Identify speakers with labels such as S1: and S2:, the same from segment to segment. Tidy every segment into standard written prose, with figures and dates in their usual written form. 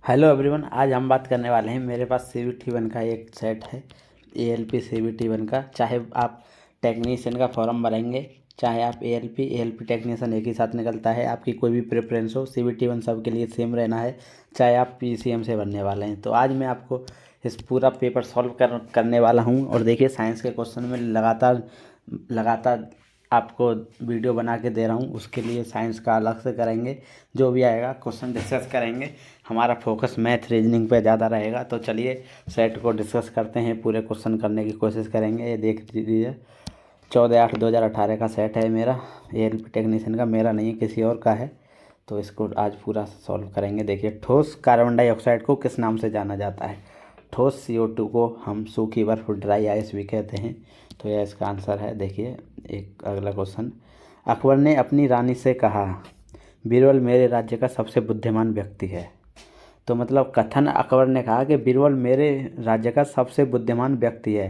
S1: Hello everyone, आज हम बात करने वाले हैं। मेरे पास CVT1 का एक सेट है, ALP CVT1 का। चाहे आप टेक्नीशियन का फॉर्म भरेंगे, चाहे आप ALP टेक्नीशियन एक ही साथ निकलता है। आपकी कोई भी प्रेफरेंस हो, CVT1 सबके लिए सेम रहना है, चाहे आप PCM से भरने वाले हैं। तो आज मैं आपको इस पूरा पेपर सॉल्व करने वाला हूँ। और देखिए, साइंस के क्वेश्चन में लगातार आपको वीडियो बना के दे रहा हूँ। उसके लिए साइंस का अलग से करेंगे, जो भी आएगा क्वेश्चन डिस्कस करेंगे। हमारा फोकस मैथ रीजनिंग पे ज़्यादा रहेगा। तो चलिए सेट को डिस्कस करते हैं, पूरे क्वेश्चन करने की कोशिश करेंगे। ये देख लीजिए, 14/8/2018 का सेट है मेरा, ALP टेक्नीशियन का। मेरा नहीं है, किसी और का है। तो इसको आज पूरा सॉल्व करेंगे। देखिए, ठोस कार्बन डाइऑक्साइड को किस नाम से जाना जाता है? ठोस CO2 को हम सूखी बर्फ, ड्राई आइस भी कहते हैं। तो यह इसका आंसर है। देखिए, एक अगला क्वेश्चन। अकबर ने अपनी रानी से कहा, बीरबल मेरे राज्य का सबसे बुद्धिमान व्यक्ति है। तो मतलब कथन अकबर ने कहा कि बीरबल मेरे राज्य का सबसे बुद्धिमान व्यक्ति है।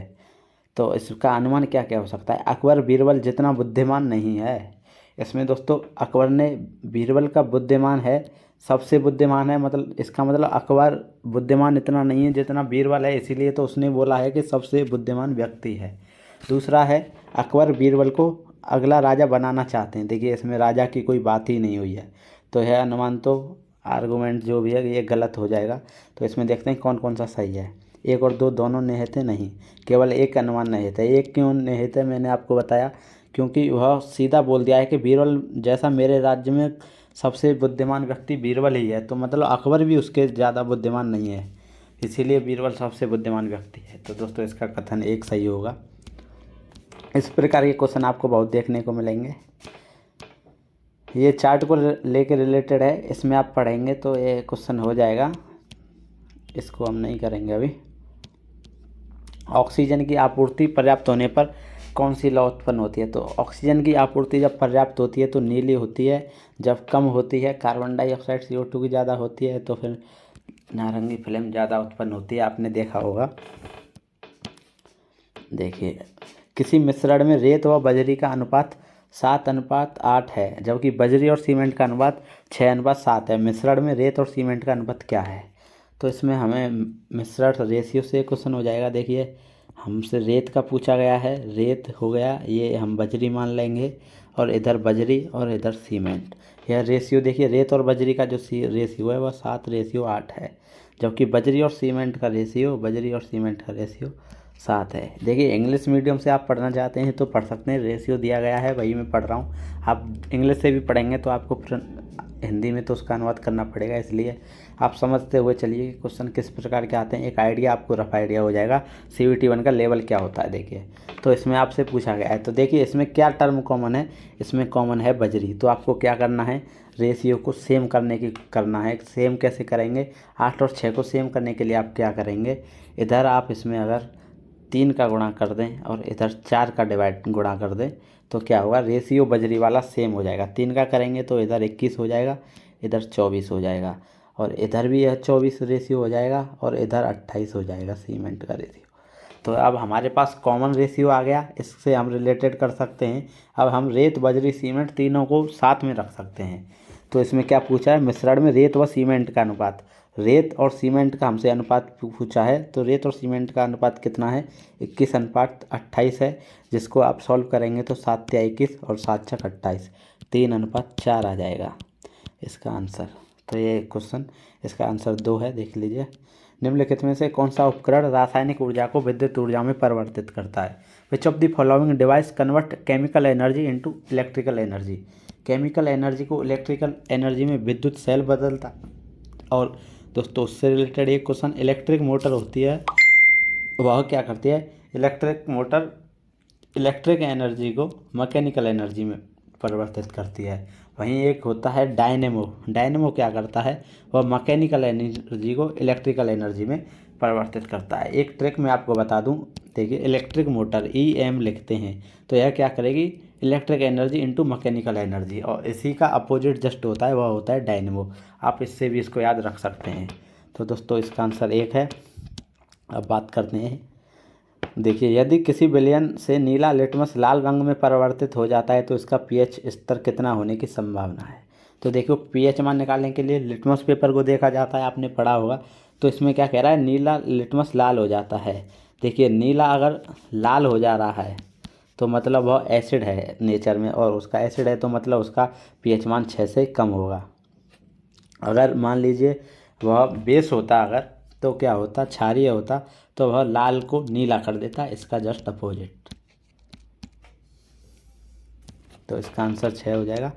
S1: तो इसका अनुमान क्या क्या हो सकता है? अकबर बीरबल जितना बुद्धिमान नहीं है। इसमें दोस्तों अकबर ने बीरबल का बुद्धिमान है, सबसे बुद्धिमान है, मतलब इसका मतलब अकबर बुद्धिमान इतना नहीं है जितना बीरबल है, इसीलिए तो उसने बोला है कि सबसे बुद्धिमान व्यक्ति है। दूसरा है, अकबर बीरबल को अगला राजा बनाना चाहते हैं। देखिए, इसमें राजा की कोई बात ही नहीं हुई है। तो यह अनुमान, तो आर्गूमेंट जो भी है, ये गलत हो जाएगा। तो इसमें देखते हैं कौन कौन सा सही है। 1 और 2 दोनों निहित है? नहीं, केवल एक अनुमान निहित है। एक क्यों निहित है मैंने आपको बताया, क्योंकि वह सीधा बोल दिया है कि बीरबल जैसा मेरे राज्य में सबसे बुद्धिमान व्यक्ति बीरबल ही है। तो मतलब अकबर भी उसके ज़्यादा बुद्धिमान नहीं है, इसीलिए बीरबल सबसे बुद्धिमान व्यक्ति है। तो दोस्तों इसका कथन एक सही होगा। इस प्रकार के क्वेश्चन आपको बहुत देखने को मिलेंगे। ये चार्ट को लेके रिलेटेड है, इसमें आप पढ़ेंगे तो ये क्वेश्चन हो जाएगा। इसको हम नहीं करेंगे अभी। ऑक्सीजन की आपूर्ति पर्याप्त होने पर कौन सी लौ उत्पन्न होती है? तो ऑक्सीजन की आपूर्ति जब पर्याप्त होती है तो नीली होती है, जब कम होती है कार्बन डाइऑक्साइड CO2 की ज़्यादा होती है तो फिर नारंगी फिल्म ज़्यादा उत्पन्न होती है। आपने देखा होगा। देखिए, किसी मिश्रण में रेत व बजरी का अनुपात 7:8 है, जबकि बजरी और सीमेंट का अनुपात 6:7 है। मिश्रण में रेत और सीमेंट का अनुपात क्या है? तो इसमें हमें मिश्रण रेशियो से क्वेश्चन हो जाएगा। देखिए, हमसे रेत का पूछा गया है, रेत हो गया, ये हम बजरी मान लेंगे, और इधर बजरी और इधर सीमेंट। यह रेशियो देखिए, रेत और बजरी का जो रेशियो है वह 7:8 है, जबकि बजरी और सीमेंट का रेशियो 7 है। देखिए, इंग्लिश मीडियम से आप पढ़ना चाहते हैं तो पढ़ सकते हैं, रेशियो दिया गया है, वही मैं पढ़ रहा हूँ। आप इंग्लिश से भी पढ़ेंगे तो आपको हिंदी में तो उसका अनुवाद करना पड़ेगा, इसलिए आप समझते हुए चलिए कि क्वेश्चन किस प्रकार के आते हैं। एक आइडिया, आपको रफ आइडिया हो जाएगा CVT1 का लेवल क्या होता है। देखिए, तो इसमें आपसे पूछा गया है, तो देखिए इसमें क्या टर्म कॉमन है? इसमें कॉमन है बजरी। तो आपको क्या करना है, रेशियो को सेम करना है। सेम कैसे करेंगे? 8 और 6 को सेम करने के लिए आप क्या करेंगे, इधर आप इसमें अगर 3 का गुणा कर दें और इधर 4 का गुणा कर दें तो क्या होगा, रेशियो बजरी वाला सेम हो जाएगा। 3 का करेंगे तो इधर 21 हो जाएगा, इधर 24 हो जाएगा, और इधर भी यह 24 रेशियो हो जाएगा, और इधर 28 हो जाएगा सीमेंट का रेशियो। तो अब हमारे पास कॉमन रेशियो आ गया, इससे हम रिलेटेड कर सकते हैं। अब हम रेत बजरी सीमेंट तीनों को साथ में रख सकते हैं। तो इसमें क्या पूछा है, मिश्रण में रेत व सीमेंट का अनुपात। रेत और सीमेंट का हमसे अनुपात पूछा है, तो रेत और सीमेंट का अनुपात कितना है? 21:28 है, जिसको आप सॉल्व करेंगे तो 7×21 और 7×6 = 28, 3:4 आ जाएगा इसका आंसर। तो ये क्वेश्चन, इसका आंसर 2 है। देख लीजिए, निम्नलिखित में से कौन सा उपकरण रासायनिक ऊर्जा को विद्युत ऊर्जा में परिवर्तित करता है? Which of the following device convert chemical energy into electrical energy? Chemical energy को इलेक्ट्रिकल एनर्जी में विद्युत सेल बदलता। और दोस्तों उससे रिलेटेड एक क्वेश्चन, इलेक्ट्रिक मोटर होती है, वह क्या करती है? इलेक्ट्रिक मोटर इलेक्ट्रिक एनर्जी को मैकेनिकल एनर्जी में परिवर्तित करती है। वहीं एक होता है डायनेमो। डायनेमो क्या करता है? वह मैकेनिकल एनर्जी को इलेक्ट्रिकल एनर्जी में परिवर्तित करता है। एक ट्रिक मैं आपको बता दूं, देखिए, इलेक्ट्रिक मोटर EM लिखते हैं तो यह क्या करेगी, electric energy into mechanical energy, और इसी का अपोजिट जस्ट होता है, वह होता है डायनेमो। आप इससे भी इसको याद रख सकते हैं। तो दोस्तों इसका आंसर 1 है। अब बात करते हैं। देखिए, यदि किसी विलयन से नीला लिटमस लाल रंग में परिवर्तित हो जाता है तो इसका pH स्तर कितना होने की संभावना है? तो देखो पीएच मान निकालने के लिए लिटमस पेपर को देखा जाता है, आपने पढ़ा होगा। तो इसमें क्या कह रहा है, नीला लिटमस लाल हो जाता है। देखिए नीला अगर लाल हो जा रहा है तो मतलब वह एसिड है नेचर में, और उसका एसिड है तो मतलब उसका पीएच मान 6 से कम होगा। अगर मान लीजिए वह बेस होता अगर, तो क्या होता, क्षारीय होता, तो वह लाल को नीला कर देता, इसका जस्ट अपोजिट। तो इसका आंसर 6 हो जाएगा।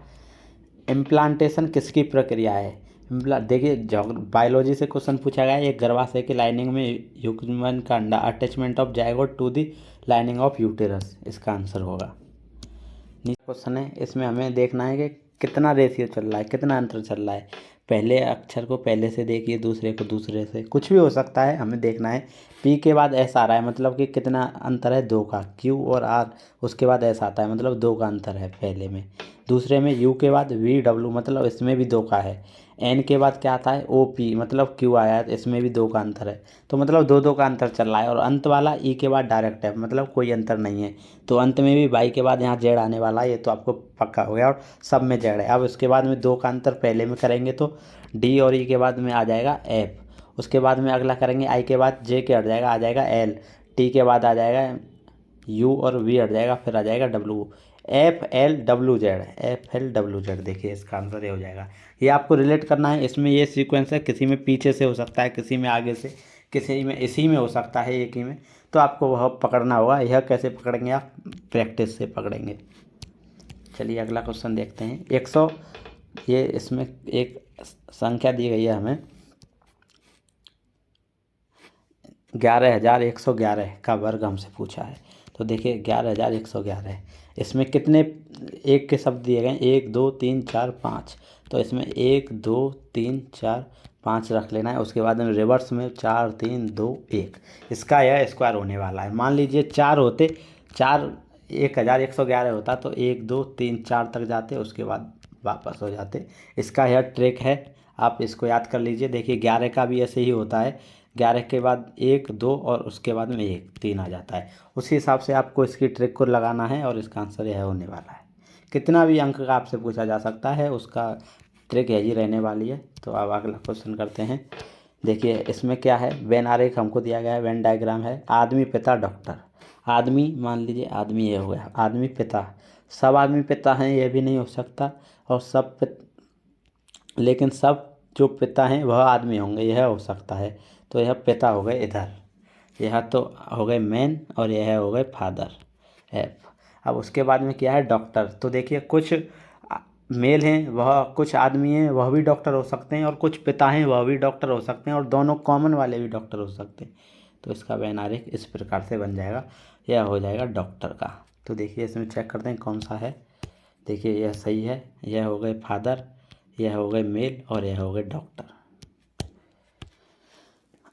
S1: इम्प्लांटेशन किसकी प्रक्रिया है? देखिए बायोलॉजी से क्वेश्चन पूछा गया है, एक गर्भाशय की लाइनिंग में ह्यूमन का अंडा, attachment of zygote to the lining of uterus, इसका आंसर होगा। नीचे क्वेश्चन है, इसमें हमें देखना है कि कितना रेशियो चल रहा है, कितना अंतर चल रहा है। पहले अक्षर को पहले से देखिए, दूसरे को दूसरे से, कुछ भी हो सकता है, हमें देखना है। पी के बाद एस आ रहा है, मतलब कि कितना अंतर है, 2 का। क्यू और आर, उसके बाद एस आता है, मतलब 2 का अंतर है पहले में। दूसरे में यू के बाद वी डब्ल्यू, मतलब इसमें भी 2 का है। एन के बाद क्या आता है, ओ पी, मतलब क्यू आया है, इसमें भी 2 का अंतर है। तो मतलब 2-2 का अंतर चल रहा है। और अंत वाला ई के बाद डायरेक्ट है, मतलब कोई अंतर नहीं है। तो अंत में भी वाई के बाद यहाँ जेड आने वाला है, ये तो आपको पक्का हो गया। और सब में जेड है। अब उसके बाद में 2 का अंतर पहले में करेंगे तो डी और ई के बाद में आ जाएगा एफ। उसके बाद में अगला करेंगे, आई के बाद जे के हट जाएगा, आ जाएगा एल। टी के बाद आ जाएगा यू और वी हट जाएगा, फिर आ जाएगा W. F L W Z, F L W Z, देखिए इसका आंसर ये हो जाएगा। ये आपको रिलेट करना है। इसमें ये सीक्वेंस है, किसी में पीछे से हो सकता है, किसी में आगे से, किसी में इसी में हो सकता है, एक ही में। तो आपको वह पकड़ना होगा। यह कैसे पकड़ेंगे आप? प्रैक्टिस से पकड़ेंगे। चलिए अगला क्वेश्चन देखते हैं। 100, ये इसमें एक संख्या दी गई है हमें, 11,111 का वर्ग हमसे पूछा है। तो देखिए 11,111, इसमें कितने एक के शब्द दिए गए हैं? 1 2 3 4 5। तो इसमें 1 2 3 4 5 रख लेना है। उसके बाद में रिवर्स में 4 3 2 1, इसका यह स्क्वायर होने वाला है। मान लीजिए 4 होते, 4 1111 होता तो 1 2 3 4 तक जाते, उसके बाद वापस हो जाते। इसका यह ट्रिक है, आप इसको याद कर लीजिए। देखिए 11 का भी ऐसे ही होता है, 11 के बाद 1 2 और उसके बाद में 1 3 आ जाता है। उसी हिसाब से आपको इसकी ट्रिक को लगाना है, और इसका आंसर यह होने वाला है। कितना भी अंक का आपसे पूछा जा सकता है, उसका ट्रिक यही रहने वाली है। तो अब अगला क्वेश्चन करते हैं। देखिए इसमें क्या है, वेन आरेख हमको दिया गया है, वेन डायग्राम है। आदमी पिता डॉक्टर। आदमी, मान लीजिए आदमी ये हो गया, आदमी पिता। सब आदमी पिता हैं ये भी नहीं हो सकता, और लेकिन सब जो पिता हैं वह आदमी होंगे, यह हो सकता है। तो यह पिता हो गए इधर, यह तो हो गए मैन, और यह हो गए फादर, एफ। अब उसके बाद में क्या है, डॉक्टर। तो देखिए कुछ मेल हैं वह, कुछ आदमी हैं वह भी डॉक्टर हो सकते हैं, और कुछ पिता हैं वह भी डॉक्टर हो सकते हैं, और दोनों कॉमन वाले भी डॉक्टर हो सकते हैं। तो इसका वेन आरेख इस प्रकार से बन जाएगा, यह हो जाएगा डॉक्टर का। तो देखिए इसमें चेक करते हैं कौन सा है। देखिए यह सही है, यह हो गए फादर, यह हो गए मेल, और यह हो गए डॉक्टर।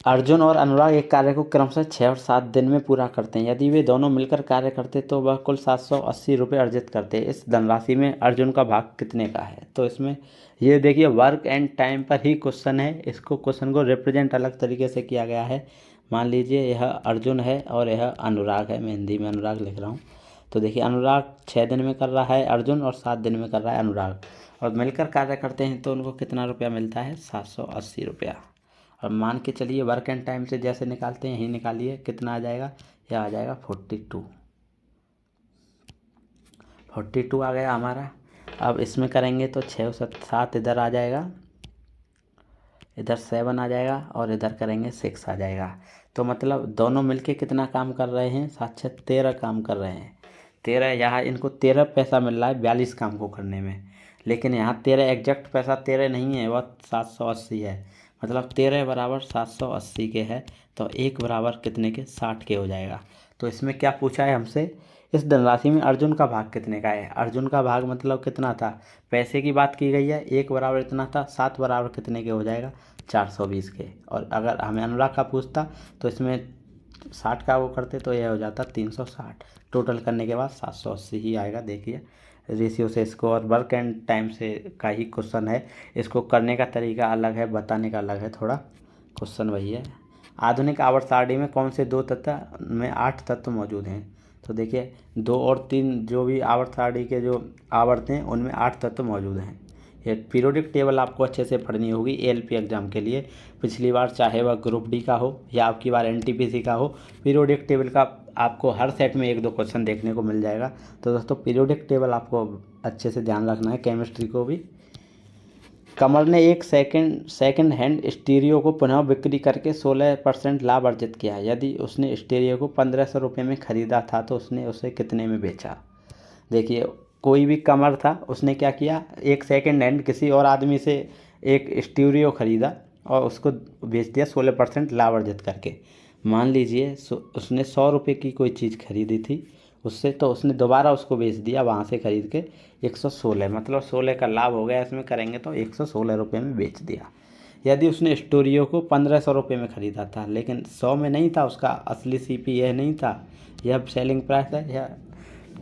S1: अर्जुन और अनुराग एक कार्य को क्रमशः 6 और 7 दिन में पूरा करते हैं। यदि वे दोनों मिलकर कार्य करते तो वह कुल 780 रुपये अर्जित करते। इस धनराशि में अर्जुन का भाग कितने का है? तो इसमें ये देखिए वर्क एंड टाइम पर ही क्वेश्चन है। इसको क्वेश्चन को रिप्रेजेंट अलग तरीके से किया गया है। मान लीजिए यह अर्जुन है और यह अनुराग है, मैं हिंदी में अनुराग लिख रहा हूँ। तो देखिए अनुराग 6 दिन में कर रहा है अर्जुन, और 7 दिन में कर रहा है अनुराग, और मिलकर कार्य करते हैं तो उनको कितना रुपया मिलता है? 780 रुपया। और मान के चलिए वर्क एंड टाइम से जैसे निकालते हैं यही निकालिए, कितना आ जाएगा? यह आ जाएगा 42 आ गया हमारा। अब इसमें करेंगे तो 6 और 7 इधर आ जाएगा, इधर 7 आ जाएगा, और इधर करेंगे 6 आ जाएगा। तो मतलब दोनों मिलके कितना काम कर रहे हैं? 7 6 13 काम कर रहे हैं। 13, यहाँ इनको 13 पैसा मिल रहा है 42 काम को करने में। लेकिन यहाँ 13 एग्जैक्ट पैसा 13 नहीं है, वह 780 है। मतलब 13 बराबर 780 के है, तो 1 बराबर कितने के? 60 के हो जाएगा। तो इसमें क्या पूछा है हमसे? इस धनराशि में अर्जुन का भाग कितने का है? अर्जुन का भाग मतलब कितना था? पैसे की बात की गई है, 1 बराबर इतना था, 7 बराबर कितने के हो जाएगा? 420 के। और अगर हमें अनुराग का पूछता तो इसमें 60 का वो करते तो यह हो जाता 360। टोटल करने के बाद 780 ही आएगा। देखिए रेशियो से इसको, और वर्क एंड टाइम से का ही क्वेश्चन है। इसको करने का तरीका अलग है, बताने का अलग है थोड़ा, क्वेश्चन वही है। आधुनिक आवर्त सारणी में कौन से 2 तत्व में 8 तत्व मौजूद हैं? तो देखिए 2 और 3 जो भी आवर्त सारणी के जो आवर्त हैं उनमें 8 तत्व मौजूद हैं। ये पीरियोडिक टेबल आपको अच्छे से पढ़नी होगी एएलपी एग्ज़ाम के लिए। पिछली बार चाहे वह ग्रुप डी का हो या आपकी बार एनटीपीसी का हो, पीरियोडिक टेबल का आपको हर सेट में 1-2 क्वेश्चन देखने को मिल जाएगा। तो दोस्तों पीरियोडिक टेबल आपको अच्छे से ध्यान रखना है, केमिस्ट्री को भी। कमल ने एक सेकंड हैंड स्टीरियो को पुनः बिक्री करके 16% लाभ अर्जित किया। यदि उसने स्टीरियो को 1500 रुपये में खरीदा था तो उसने उसे कितने में बेचा। देखिए कोई भी कमर था, उसने क्या किया, एक सेकंड हैंड किसी और आदमी से एक स्टीरियो खरीदा और उसको बेच दिया 16% लाभ अर्जित करके। मान लीजिए उसने 100 रुपये की कोई चीज़ खरीदी थी उससे, तो उसने दोबारा उसको बेच दिया वहाँ से खरीद के 116, मतलब 16 का लाभ हो गया इसमें करेंगे तो 116 रुपये में बेच दिया। यदि उसने स्टूडियो को 1500 रुपये में ख़रीदा था लेकिन 100 में नहीं था, उसका असली सीपी यह नहीं था, यह सेलिंग प्राइस है, यह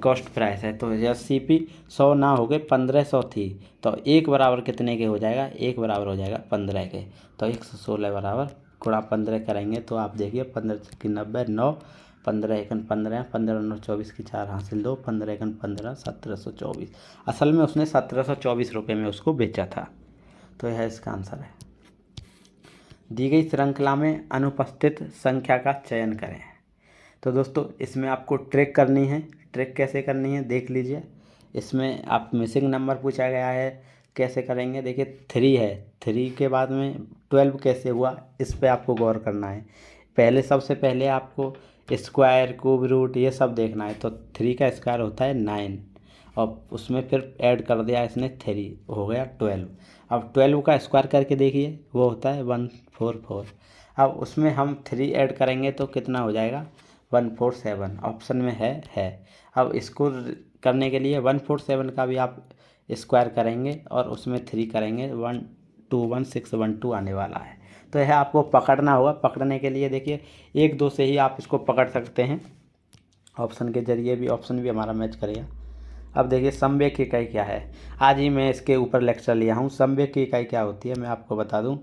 S1: कॉस्ट प्राइस है, तो यह सीपी 100 ना हो गए 1500 थी, तो एक बराबर कितने के हो जाएगा, एक बराबर हो जाएगा 15 के। तो 116 बराबर गुणा 15 करेंगे तो आप देखिए 15 की 90, 9, 15 एकन 15, 15 9 24 की 4 हासिल 2, 15 एकन 15, 1724। असल में उसने 1724 रुपये में उसको बेचा था। तो यह इसका आंसर है। दी गई श्रृंखला में अनुपस्थित संख्या का चयन करें। तो दोस्तों इसमें आपको ट्रिक करनी है। ट्रिक कैसे करनी है देख लीजिए। इसमें आप मिसिंग नंबर पूछा गया है, कैसे करेंगे देखिए 3 है, 3 के बाद में 12 कैसे हुआ, इस पे आपको गौर करना है। पहले सबसे पहले आपको स्क्वायर क्यूब रूट ये सब देखना है। तो 3 का स्क्वायर होता है 9 और उसमें फिर ऐड कर दिया इसने 3, हो गया 12। अब 12 का स्क्वायर करके देखिए वो होता है 144। अब उसमें हम 3 ऐड करेंगे तो कितना हो जाएगा 147, ऑप्शन में है। अब इसको करने के लिए 147 का भी आप स्क्वायर करेंगे और उसमें 3 करेंगे 121612 आने वाला है। तो यह आपको पकड़ना होगा। पकड़ने के लिए देखिए 1-2 से ही आप इसको पकड़ सकते हैं, ऑप्शन के जरिए भी, ऑप्शन भी हमारा मैच करेगा। अब देखिए समवेग की इकाई क्या है, आज ही मैं इसके ऊपर लेक्चर लिया हूँ। समवेग की इकाई क्या होती है मैं आपको बता दूँ।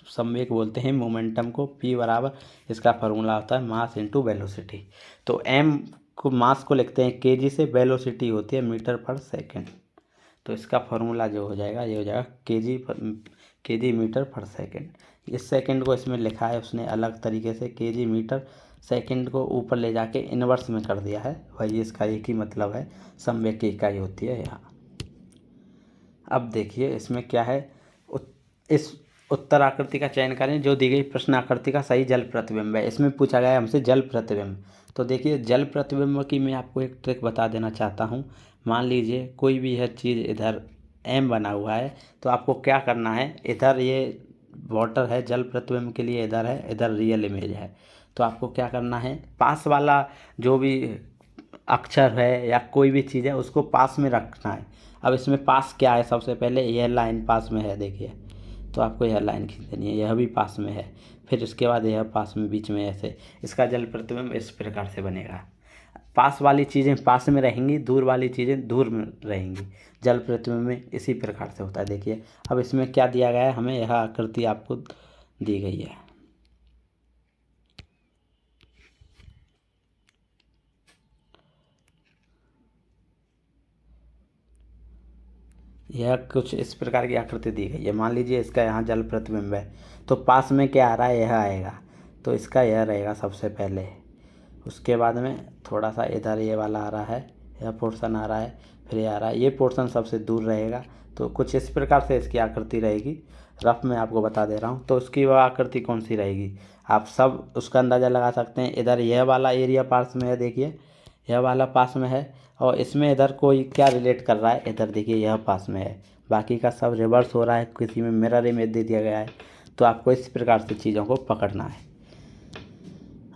S1: समवेग बोलते हैं मोमेंटम को। P बराबर इसका फार्मूला होता है मास इंटू वेलोसिटी। तो M को मास को लिखते हैं kg से, वेलोसिटी होती है मीटर पर सेकंड। तो इसका फार्मूला जो हो जाएगा ये हो जाएगा kg मीटर पर सेकंड। इस सेकंड को इसमें लिखा है उसने अलग तरीके से, kg मीटर सेकंड को ऊपर ले जाके इन्वर्स में कर दिया है, वही इसका एक ही मतलब है, समवेग की इकाई होती है यहाँ। अब देखिए इसमें क्या है, इस उत्तर आकृति का चयन करें जो दी गई प्रश्न आकृति का सही जल प्रतिबिंब है। इसमें पूछा गया है हमसे जल प्रतिबिंब। तो देखिए जल प्रतिबिंब की मैं आपको एक ट्रिक बता देना चाहता हूँ। मान लीजिए कोई भी यह चीज़ इधर एम बना हुआ है, तो आपको क्या करना है, इधर ये वाटर है जल प्रतिबिंब के लिए, इधर है, इधर रियल इमेज है। तो आपको क्या करना है, पास वाला जो भी अक्षर है या कोई भी चीज़ है उसको पास में रखना है। अब इसमें पास क्या है, सबसे पहले यह लाइन पास में है देखिए, तो आपको यह लाइन खींच देनी है, यह भी पास में है, फिर उसके बाद यह पास में बीच में, ऐसे इसका जल प्रतिबिंब इस प्रकार से बनेगा। पास वाली चीज़ें पास में रहेंगी, दूर वाली चीज़ें दूर में रहेंगी। जल प्रतिबिंब में इसी प्रकार से होता है। देखिए अब इसमें क्या दिया गया है, हमें यह आकृति आपको दी गई है। यह कुछ इस प्रकार की आकृति दी गई है। मान लीजिए इसका यहाँ जल प्रतिबिंब है, तो पास में क्या आ रहा है, यह आएगा, तो इसका यह रहेगा सबसे पहले। उसके बाद में थोड़ा सा इधर ये वाला आ रहा है, यह पोर्शन आ रहा है, फिर ये आ रहा है, ये पोर्शन सबसे दूर रहेगा। तो कुछ इस प्रकार से इसकी आकृति रहेगी। रफ में आपको बता दे रहा हूँ। तो उसकी वह आकृति कौन सी रहेगी, आप सब उसका अंदाज़ा लगा सकते हैं। इधर यह वाला एरिया पास में है, देखिए यह वाला पास में है, और इसमें इधर कोई क्या रिलेट कर रहा है, इधर देखिए यह पास में है, बाकी का सब रिवर्स हो रहा है, किसी में मिरर इमेज दे दिया गया है। तो आपको इस प्रकार से चीज़ों को पकड़ना है।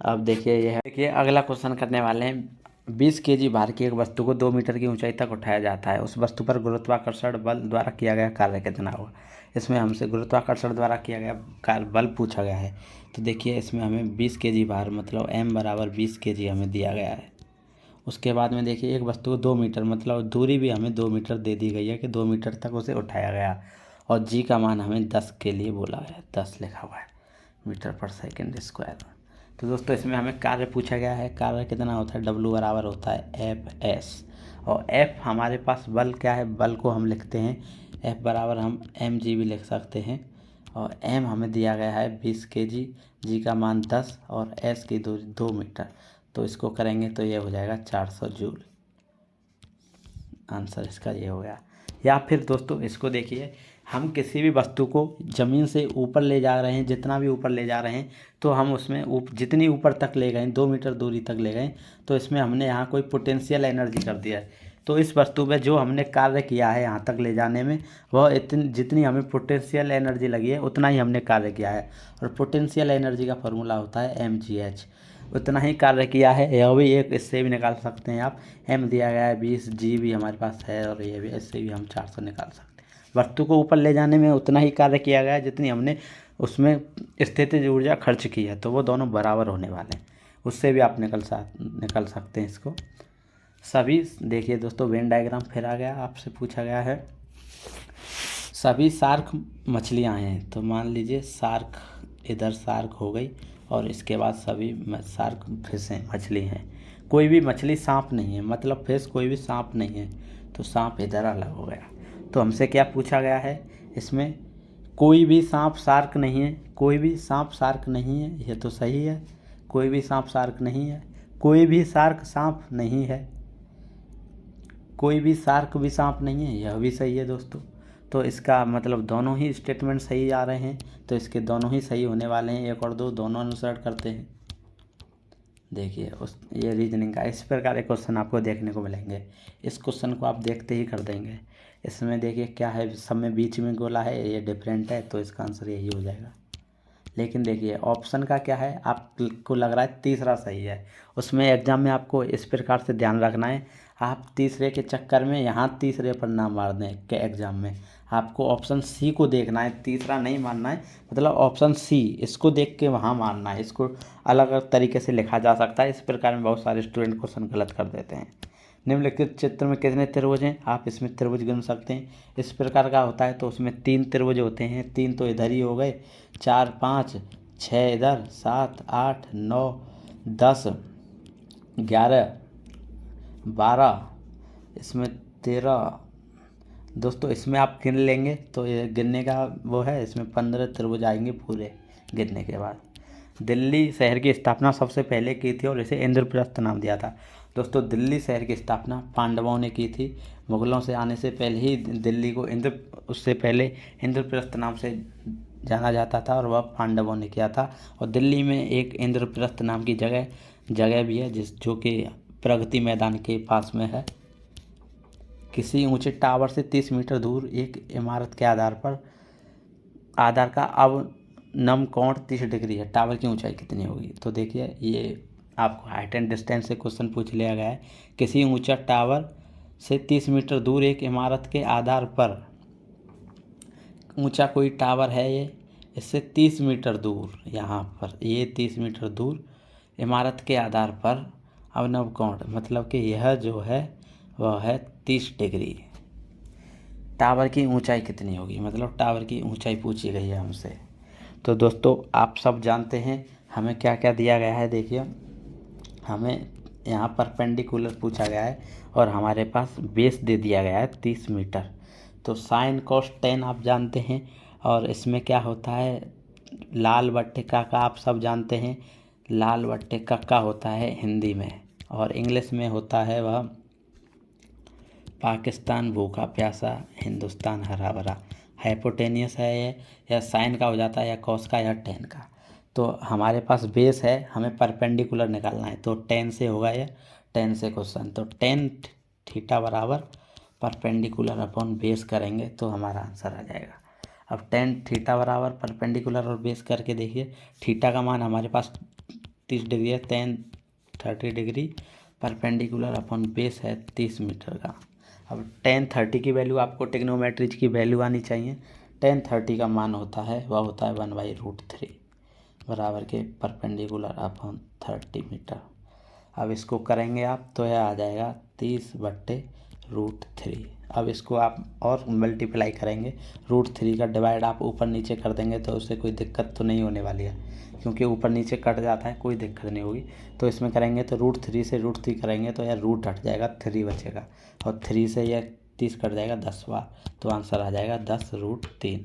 S1: अब देखिए अगला क्वेश्चन करने वाले हैं। 20 kg भार की एक वस्तु को 2 मीटर की ऊंचाई तक उठाया जाता है, उस वस्तु पर गुरुत्वाकर्षण बल द्वारा किया गया कार्य कितना होगा। इसमें हमसे गुरुत्वाकर्षण द्वारा किया गया कार्य बल पूछा गया है। तो देखिए इसमें हमें 20 kg भार मतलब m बराबर 20 kg हमें दिया गया है। उसके बाद में देखिए एक वस्तु को 2 मीटर मतलब दूरी भी हमें 2 मीटर दे दी गई है कि 2 मीटर तक उसे उठाया गया, और g का मान हमें 10 के लिए बोला है, 10 लिखा हुआ है मीटर पर सेकेंड स्क्वायर। तो दोस्तों इसमें हमें कार्य पूछा गया है। कार्य कितना होता है, W बराबर होता है Fs, और F हमारे पास बल क्या है, बल को हम लिखते हैं F बराबर हम mg भी लिख सकते हैं, और m हमें दिया गया है 20 kg, g का मान 10 और s की दूरी 2 मीटर। तो इसको करेंगे तो ये हो जाएगा 400 जूल। आंसर इसका ये हो गया। या फिर दोस्तों इसको देखिए, हम किसी भी वस्तु को ज़मीन से ऊपर ले जा रहे हैं, जितना भी ऊपर ले जा रहे हैं, तो हम उसमें जितनी ऊपर तक ले गए, 2 मीटर दूरी तक ले गए, तो इसमें हमने यहाँ कोई पोटेंशियल एनर्जी कर दिया है। तो इस वस्तु पे जो हमने कार्य किया है यहाँ तक ले जाने में, वह जितनी हमें पोटेंशियल एनर्जी लगी है उतना ही हमने कार्य किया है। और पोटेंशियल एनर्जी का फॉर्मूला होता है mgh। उतना ही कार्य किया है, यह भी एक इससे भी निकाल सकते हैं आप। m दिया गया है 20, g भी हमारे पास है, और ये भी, इससे भी हम 400 निकाल सकते हैं। वस्तु को ऊपर ले जाने में उतना ही कार्य किया गया है जितनी हमने उसमें स्थितिज ऊर्जा खर्च की है, तो वो दोनों बराबर होने वाले हैं। उससे भी आप निकल सकते हैं इसको। सभी देखिए दोस्तों, वेन डायग्राम फिर आ गया, आपसे पूछा गया है सभी शार्क मछलियाँ हैं। तो मान लीजिए शार्क, इधर शार्क हो गई, और इसके बाद सभी शार्क फिश हैं, मछली हैं। कोई भी मछली सांप नहीं है, मतलब फिश कोई भी सांप नहीं है, तो सांप इधर अलग हो गया। तो हमसे क्या पूछा गया है इसमें, कोई भी सांप शार्क नहीं है, कोई भी सांप शार्क नहीं है, ये तो सही है। कोई भी सांप शार्क नहीं है, कोई भी शार्क सांप नहीं है, कोई भी शार्क भी सांप नहीं है, यह भी सही है दोस्तों। तो इसका मतलब दोनों ही स्टेटमेंट सही आ रहे हैं, तो इसके दोनों ही सही होने वाले हैं। 1 और 2 दोनों अनुसरण करते हैं। देखिए ये रीजनिंग का इस प्रकार के क्वेश्चन आपको देखने को मिलेंगे। इस क्वेश्चन को आप देखते ही कर देंगे। इसमें देखिए क्या है, सब में बीच में गोला है, ये डिफरेंट है, तो इसका आंसर यही हो जाएगा। लेकिन देखिए ऑप्शन का क्या है, आपको लग रहा है तीसरा सही है। उसमें एग्जाम में आपको इस प्रकार से ध्यान रखना है, आप तीसरे के चक्कर में यहाँ तीसरे पर ना मार दें के एग्ज़ाम में। आपको ऑप्शन सी को देखना है, तीसरा नहीं मारना है। मतलब ऑप्शन सी, इसको देख के वहाँ मारना है। इसको अलग अलग तरीके से लिखा जा सकता है। इस प्रकार में बहुत सारे स्टूडेंट क्वेश्चन गलत कर देते हैं। निम्नलिखित चित्र में कितने त्रिभुज हैं, आप इसमें त्रिभुज गिन सकते हैं। इस प्रकार का होता है तो उसमें 3 त्रिभुज होते हैं। 3 तो इधर ही हो गए, 4 5 6 इधर, 7 8 9 10 11 12, इसमें 13। दोस्तों इसमें आप गिन लेंगे तो ये गिनने का वो है, इसमें 15 त्रिभुज आएंगे पूरे गिनने के बाद। दिल्ली शहर की स्थापना सबसे पहले की थी और इसे इंद्रप्रस्थ नाम दिया था। दोस्तों दिल्ली शहर की स्थापना पांडवों ने की थी। मुगलों से आने से पहले ही दिल्ली को उससे पहले इंद्रप्रस्थ नाम से जाना जाता था, और वह पांडवों ने किया था। और दिल्ली में एक इंद्रप्रस्थ नाम की जगह भी है, जो कि प्रगति मैदान के पास में है। किसी ऊंचे टावर से 30 मीटर दूर एक इमारत के आधार का अवनम कोण 30 डिग्री है। टावर की ऊंचाई कितनी होगी। तो देखिए ये आपको हाइट एंड डिस्टेंस से क्वेश्चन पूछ लिया गया है। किसी ऊंचा टावर से 30 मीटर दूर एक इमारत के आधार पर, ऊंचा कोई टावर है ये, इससे 30 मीटर दूर, यहाँ पर ये 30 मीटर दूर इमारत के आधार पर अवनव कोण, मतलब कि यह जो है वह है 30 डिग्री। टावर की ऊंचाई कितनी होगी, मतलब टावर की ऊंचाई पूछी गई है हमसे। तो दोस्तों आप सब जानते हैं हमें क्या क्या दिया गया है। देखिए हमें यहाँ परपेंडिकुलर पूछा गया है, और हमारे पास बेस दे दिया गया है 30 मीटर। तो साइन कॉस टेन आप जानते हैं, और इसमें क्या होता है, लाल बट्टे का आप सब जानते हैं। लाल बट्टे का होता है हिंदी में, और इंग्लिश में होता है वह पाकिस्तान भूखा प्यासा, हिंदुस्तान हरा भरा। हाइपोटेनियस है ये, या साइन का हो जाता है, या कॉस का, या टेन का। तो हमारे पास बेस है, हमें परपेंडिकुलर निकालना है, तो टेन से होगा ये, टेन से क्वेश्चन। तो टेन थीटा बराबर परपेंडिकुलर अपॉन बेस करेंगे तो हमारा आंसर आ जाएगा। अब टेन थीटा बराबर परपेंडिकुलर और बेस करके देखिए, थीटा का मान हमारे पास 30 डिग्री है, ten 30 degree, perpendicular upon base है 30 मीटर का। अब टेन 30 की वैल्यू, आपको ट्रिग्नोमेट्री की वैल्यू आनी चाहिए। टेन 30 का मान होता है, वह होता है 1/√3 बराबर के परपेंडिकुलर अपॉन 30 मीटर। अब इसको करेंगे आप तो यह आ जाएगा 30/√3 √3। अब इसको आप और मल्टीप्लाई करेंगे, √3 का डिवाइड आप ऊपर नीचे कर देंगे तो उससे कोई दिक्कत तो नहीं होने वाली है, क्योंकि ऊपर नीचे कट जाता है, कोई दिक्कत नहीं होगी। तो इसमें करेंगे तो √3 से √3 करेंगे तो यार रूट हट जाएगा, 3 बचेगा, और 3 से यह 30 कट जाएगा 10 बार, तो आंसर आ जाएगा 10√3।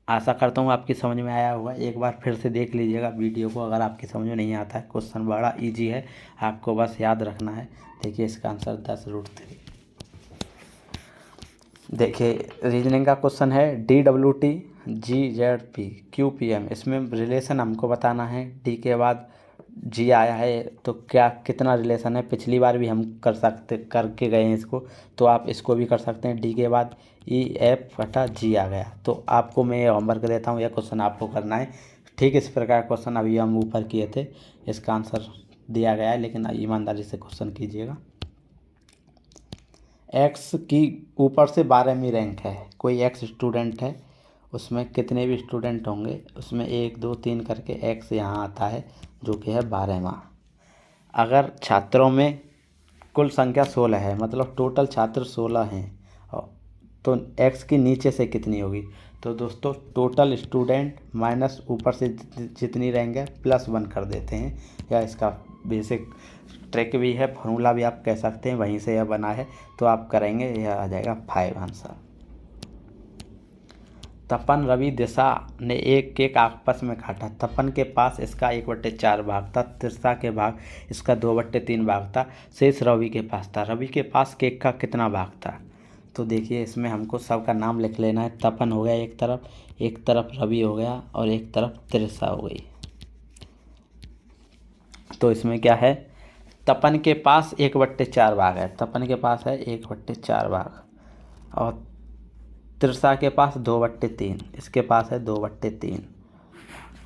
S1: आशा करता हूँ आपकी समझ में आया होगा। एक बार फिर से देख लीजिएगा वीडियो को, अगर आपकी समझ में नहीं आता है। क्वेश्चन बड़ा इजी है, आपको बस याद रखना है। देखिए इसका आंसर 10√3। देखिए रीजनिंग का क्वेश्चन है, DWT GZP QPM, इसमें रिलेशन हमको बताना है। D के बाद G आया है तो क्या कितना रिलेशन है। पिछली बार भी हम करके गए हैं इसको, तो आप इसको भी कर सकते हैं। D के बाद EF/G आ गया, तो आपको मैं ये होमवर्क देता हूँ, यह क्वेश्चन आपको करना है। ठीक इस प्रकार क्वेश्चन अभी हम ऊपर किए थे, इसका आंसर दिया गया है, लेकिन ईमानदारी से क्वेश्चन कीजिएगा। एक्स की ऊपर से 12वीं रैंक है, कोई एक्स स्टूडेंट है, उसमें कितने भी स्टूडेंट होंगे, उसमें 1 2 3 करके एक्स यहाँ आता है, जो कि है 12वां। अगर छात्रों में कुल संख्या 16 है, मतलब टोटल छात्र 16 हैं, तो एक्स की नीचे से कितनी होगी। तो दोस्तों टोटल स्टूडेंट माइनस ऊपर से जितनी रैंक है +1 कर देते हैं, या इसका बेसिक ट्रिक भी है, फॉर्मूला भी आप कह सकते हैं, वहीं से यह बना है। तो आप करेंगे, यह आ जाएगा 5 आंसर। तपन रवि दिशा ने एक केक आपस में काटा। तपन के पास इसका 1/4 भाग था, तिरसा के भाग इसका 2/3 भाग था, शेष रवि के पास था। रवि के पास केक का कितना भाग था। तो देखिए इसमें हमको सबका नाम लिख लेना है। तपन हो गया एक तरफ रवि हो गया, और एक तरफ तिरसा हो गई। तो इसमें क्या है, तपन के पास 1/4 भाग है, तपन के पास है 1/4 भाग, और तिरसा के पास 2/3, इसके पास है 2/3,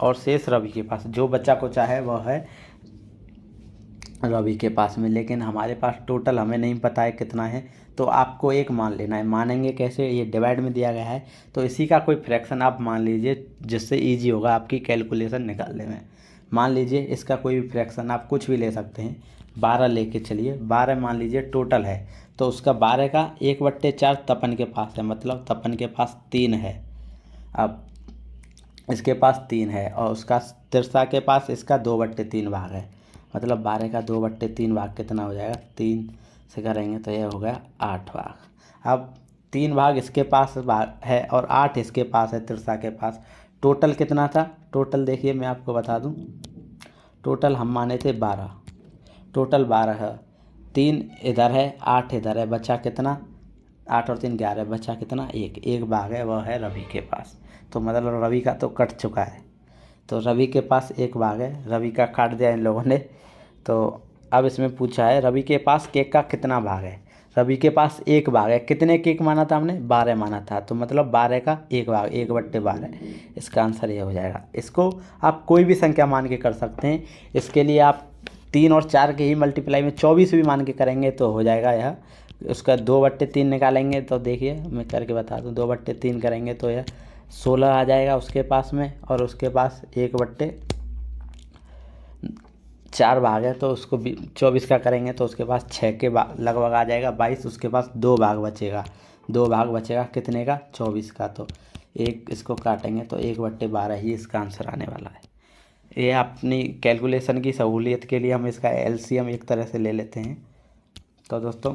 S1: और शेष रवि के पास जो बच्चा को चाहे वह है रवि के पास में। लेकिन हमारे पास टोटल हमें नहीं पता है कितना है, तो आपको एक मान लेना है। मानेंगे कैसे, ये डिवाइड में दिया गया है, तो इसी का कोई फ्रैक्शन आप मान लीजिए, जिससे इजी होगा आपकी कैलकुलेशन निकालने में। मान लीजिए इसका कोई भी फ्रैक्शन आप कुछ भी ले सकते हैं, 12 लेके चलिए, 12 मान लीजिए टोटल है, तो उसका 12 का 1/4 तपन के पास है, मतलब तपन के पास 3 है। अब इसके पास 3 है, और उसका तिरसा के पास इसका 2/3 भाग है, मतलब 12 का 2/3 भाग कितना हो जाएगा, 3 से करेंगे तो यह हो गया 8 भाग। अब 3 भाग इसके पास भाग है और 8 इसके पास है, तिरसा के पास। टोटल कितना था, टोटल देखिए मैं आपको बता दूं, टोटल हम माने थे 12, टोटल 12 है, 3 इधर है 8 इधर है, बचा कितना, 8 और 3 11, बचा कितना, एक भाग है, वह है रवि के पास। तो मतलब रवि का तो कट चुका है, तो रवि के पास एक भाग है, रवि का काट दिया इन लोगों ने। तो अब इसमें पूछा है रवि के पास केक का कितना भाग है। रवि के पास एक भाग है, कितने केक माना था हमने, 12 माना था, तो मतलब 12 का एक भाग, 1/12। इसका आंसर ये हो जाएगा। इसको आप कोई भी संख्या मान के कर सकते हैं। इसके लिए आप 3 और 4 के ही मल्टीप्लाई में 24 भी मान के करेंगे तो हो जाएगा यह। उसका 2/3 निकालेंगे तो देखिए मैं करके बता दूँ, 2/3 करेंगे तो यह 16 आ जाएगा उसके पास में, और उसके पास 1/4 भाग है, तो उसको 24 का करेंगे तो उसके पास 6 के लगभग आ जाएगा 22, उसके पास 2 भाग बचेगा, 2 भाग बचेगा कितने का, 24 का। तो एक इसको काटेंगे तो 1/12 ही इसका आंसर आने वाला है। ये अपनी कैलकुलेशन की सहूलियत के लिए हम इसका एलसीएम एक तरह से ले लेते हैं। तो दोस्तों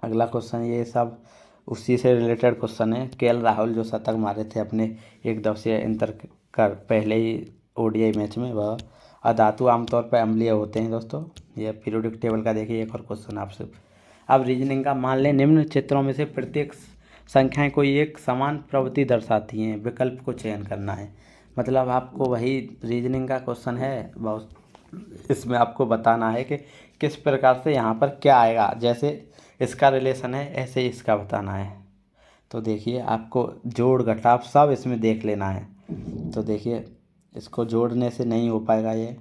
S1: अगला क्वेश्चन, ये सब उसी से रिलेटेड क्वेश्चन है। केएल राहुल जो शतक मारे थे अपने 1 दिवसीय इंटर कर पहले ही ओडीआई मैच में, वह अधातु आमतौर पर अम्लीय होते हैं। दोस्तों यह पीरियोडिक टेबल का देखिए एक और क्वेश्चन आपसे। अब रीजनिंग का, मान लें निम्न चित्रों में से प्रत्येक संख्याएं कोई एक समान प्रवृत्ति दर्शाती हैं, विकल्प को चयन करना है। मतलब आपको वही रीजनिंग का क्वेश्चन है, बहुत इसमें आपको बताना है कि किस प्रकार से यहाँ पर क्या आएगा। जैसे इसका रिलेशन है, ऐसे इसका बताना है। तो देखिए आपको जोड़ घटाव सब इसमें देख लेना है। तो देखिए इसको जोड़ने से नहीं हो पाएगा, ये